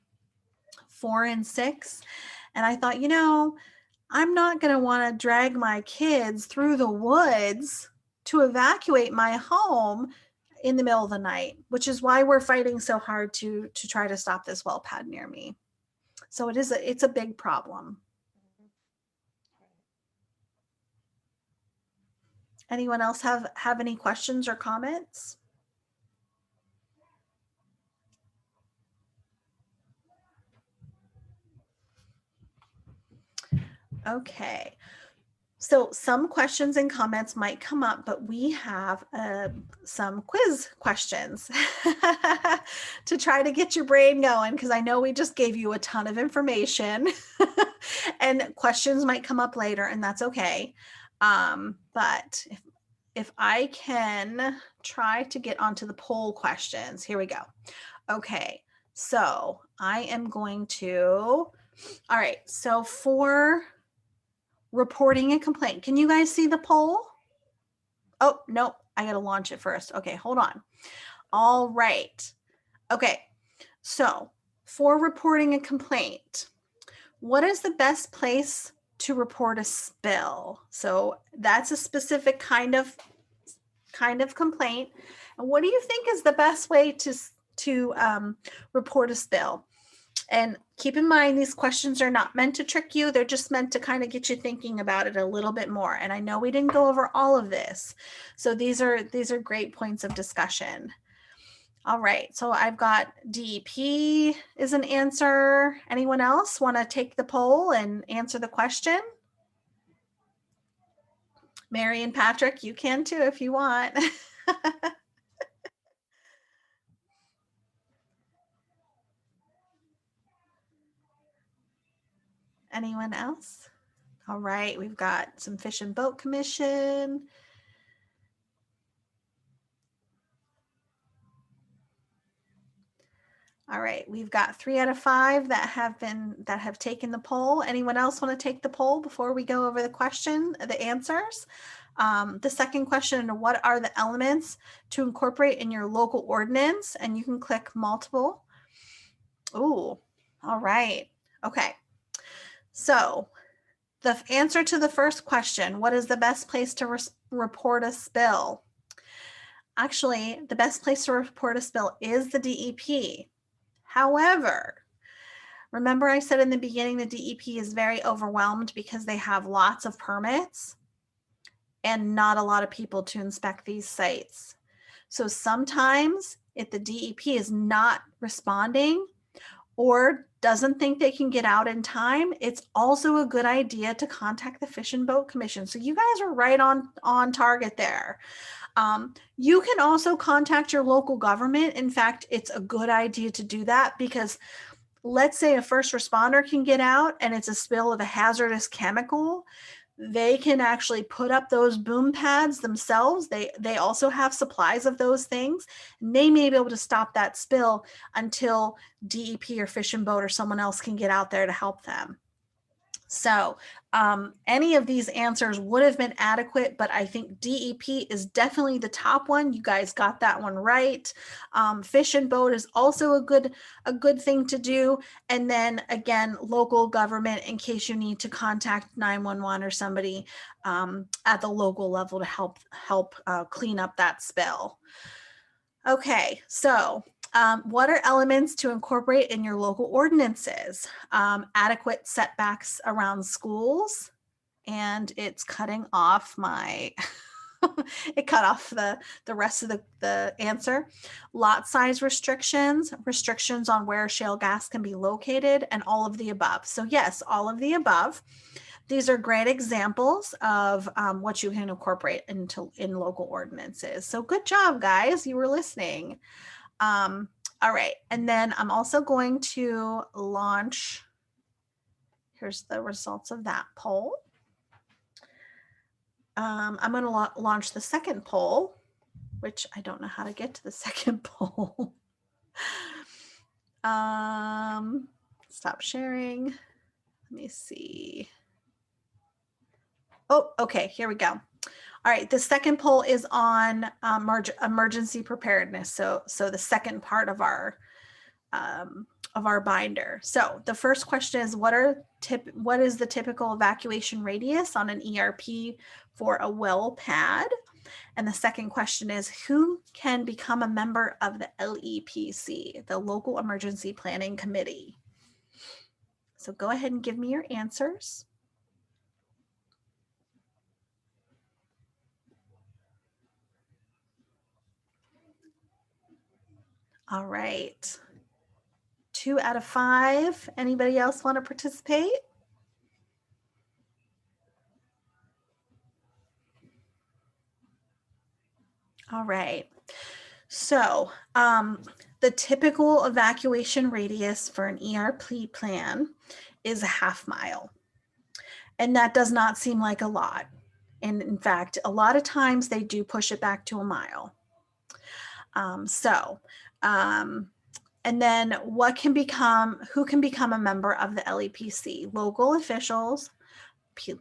4 and 6. And I thought, I'm not going to want to drag my kids through the woods to evacuate my home in the middle of the night, which is why we're fighting so hard to try to stop this well pad near me. So it's a big problem. Anyone else have any questions or comments? Okay. So some questions and comments might come up, but we have some quiz questions to try to get your brain going, because I know we just gave you a ton of information and questions might come up later, and that's okay. But if I can try to get onto the poll questions, here we go. Okay, so I am going to, all right, so for reporting a complaint. Can you guys see the poll? Oh, no, I got to launch it first. Okay, hold on. All right. Okay, so for reporting a complaint, what is the best place to report a spill? So that's a specific kind of complaint. And what do you think is the best way to report a spill? And keep in mind, these questions are not meant to trick you. They're just meant to kind of get you thinking about it a little bit more. And I know we didn't go over all of this. So these are great points of discussion. All right, so I've got DEP is an answer. Anyone else want to take the poll and answer the question? Mary and Patrick, you can too if you want. Anyone else? All right, we've got some Fish and Boat Commission. All right, we've got 3 out of 5 that have taken the poll. Anyone else want to take the poll before we go over the answers? The second question, what are the elements to incorporate in your local ordinance? And you can click multiple. Ooh, all right. Okay. So the answer to the first question, what is the best place to report a spill? Actually, the best place to report a spill is the DEP. However, remember I said in the beginning, the DEP is very overwhelmed because they have lots of permits and not a lot of people to inspect these sites. So sometimes if the DEP is not responding or doesn't think they can get out in time, it's also a good idea to contact the Fish and Boat Commission. So you guys are right on target there. You can also contact your local government. In fact, it's a good idea to do that because let's say a first responder can get out and it's a spill of a hazardous chemical. They can actually put up those boom pads themselves. They also have supplies of those things. And they may be able to stop that spill until DEP or Fish and Boat or someone else can get out there to help them. So any of these answers would have been adequate, but I think DEP is definitely the top one. You guys got that one right. Fish and Boat is also a good thing to do. And then again, local government in case you need to contact 911 or somebody at the local level to help clean up that spill. Okay, so what are elements to incorporate in your local ordinances? Adequate setbacks around schools, and it's cutting off my, it cut off the rest of the answer. Lot size restrictions on where shale gas can be located, and all of the above. So yes, all of the above. These are great examples of what you can incorporate in local ordinances. So good job, guys. You were listening. All right. And then I'm also going to launch, here's the results of that poll. I'm going to launch the second poll, which I don't know how to get to the second poll. Stop sharing. Let me see. Oh, okay, here we go. All right, the second poll is on emergency preparedness. So the second part of our binder. So the first question is, what is the typical evacuation radius on an ERP for a well pad? And the second question is, who can become a member of the LEPC, the Local Emergency Planning Committee? So go ahead and give me your answers. All right. 2 out of 5. Anybody else want to participate? All right. So the typical evacuation radius for an ERP plan is a half mile. And that does not seem like a lot. And in fact, a lot of times they do push it back to a mile. And then who can become a member of the LEPC? Local officials,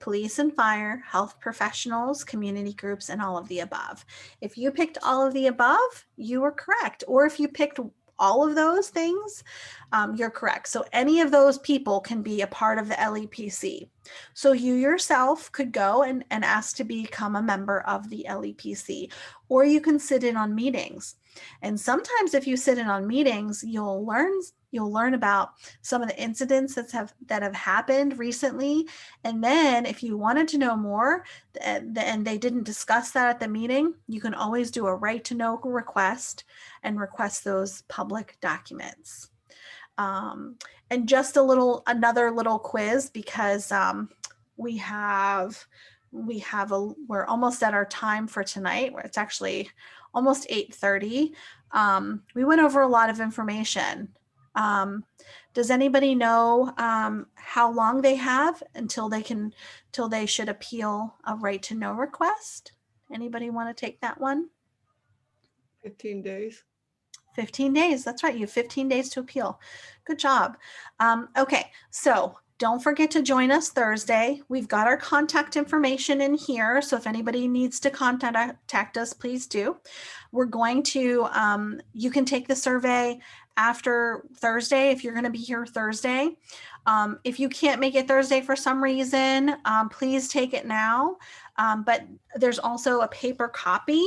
police and fire, health professionals, community groups, and all of the above. If you picked all of the above, you were correct. Or if you picked all of those things, you're correct. So any of those people can be a part of the LEPC. So you yourself could go and ask to become a member of the LEPC, or you can sit in on meetings. And sometimes if you sit in on meetings, you'll learn about some of the incidents that have happened recently. And then if you wanted to know more and they didn't discuss that at the meeting, you can always do a right to know request and request those public documents. And just another little quiz, because we're almost at our time for tonight, where it's actually almost 8:30. We went over a lot of information. Does anybody know how long they have until they should appeal a right to know request? Anybody want to take that one? 15 days. 15 days. That's right. You have 15 days to appeal. Good job. Okay. So don't forget to join us Thursday. We've got our contact information in here. So if anybody needs to contact us, please do. We're going to, you can take the survey after Thursday if you're going to be here Thursday. If you can't make it Thursday for some reason, please take it now. But there's also a paper copy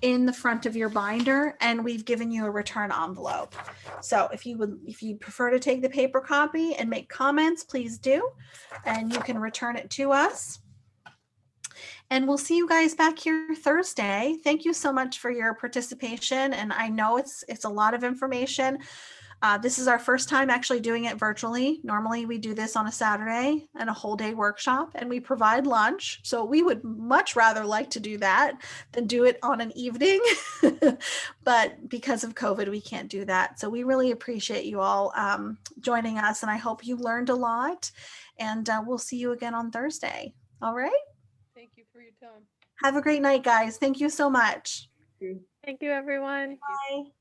in the front of your binder, and we've given you a return envelope. So if you prefer to take the paper copy and make comments, please do, and you can return it to us. And we'll see you guys back here Thursday. Thank you so much for your participation. And I know it's a lot of information. This is our first time actually doing it virtually. Normally we do this on a Saturday and a whole day workshop, and we provide lunch. So we would much rather like to do that than do it on an evening. But because of COVID, we can't do that. So we really appreciate you all joining us, and I hope you learned a lot, and we'll see you again on Thursday. All right. Thank you for your time. Have a great night, guys. Thank you so much. Thank you, everyone. Thank you. Bye.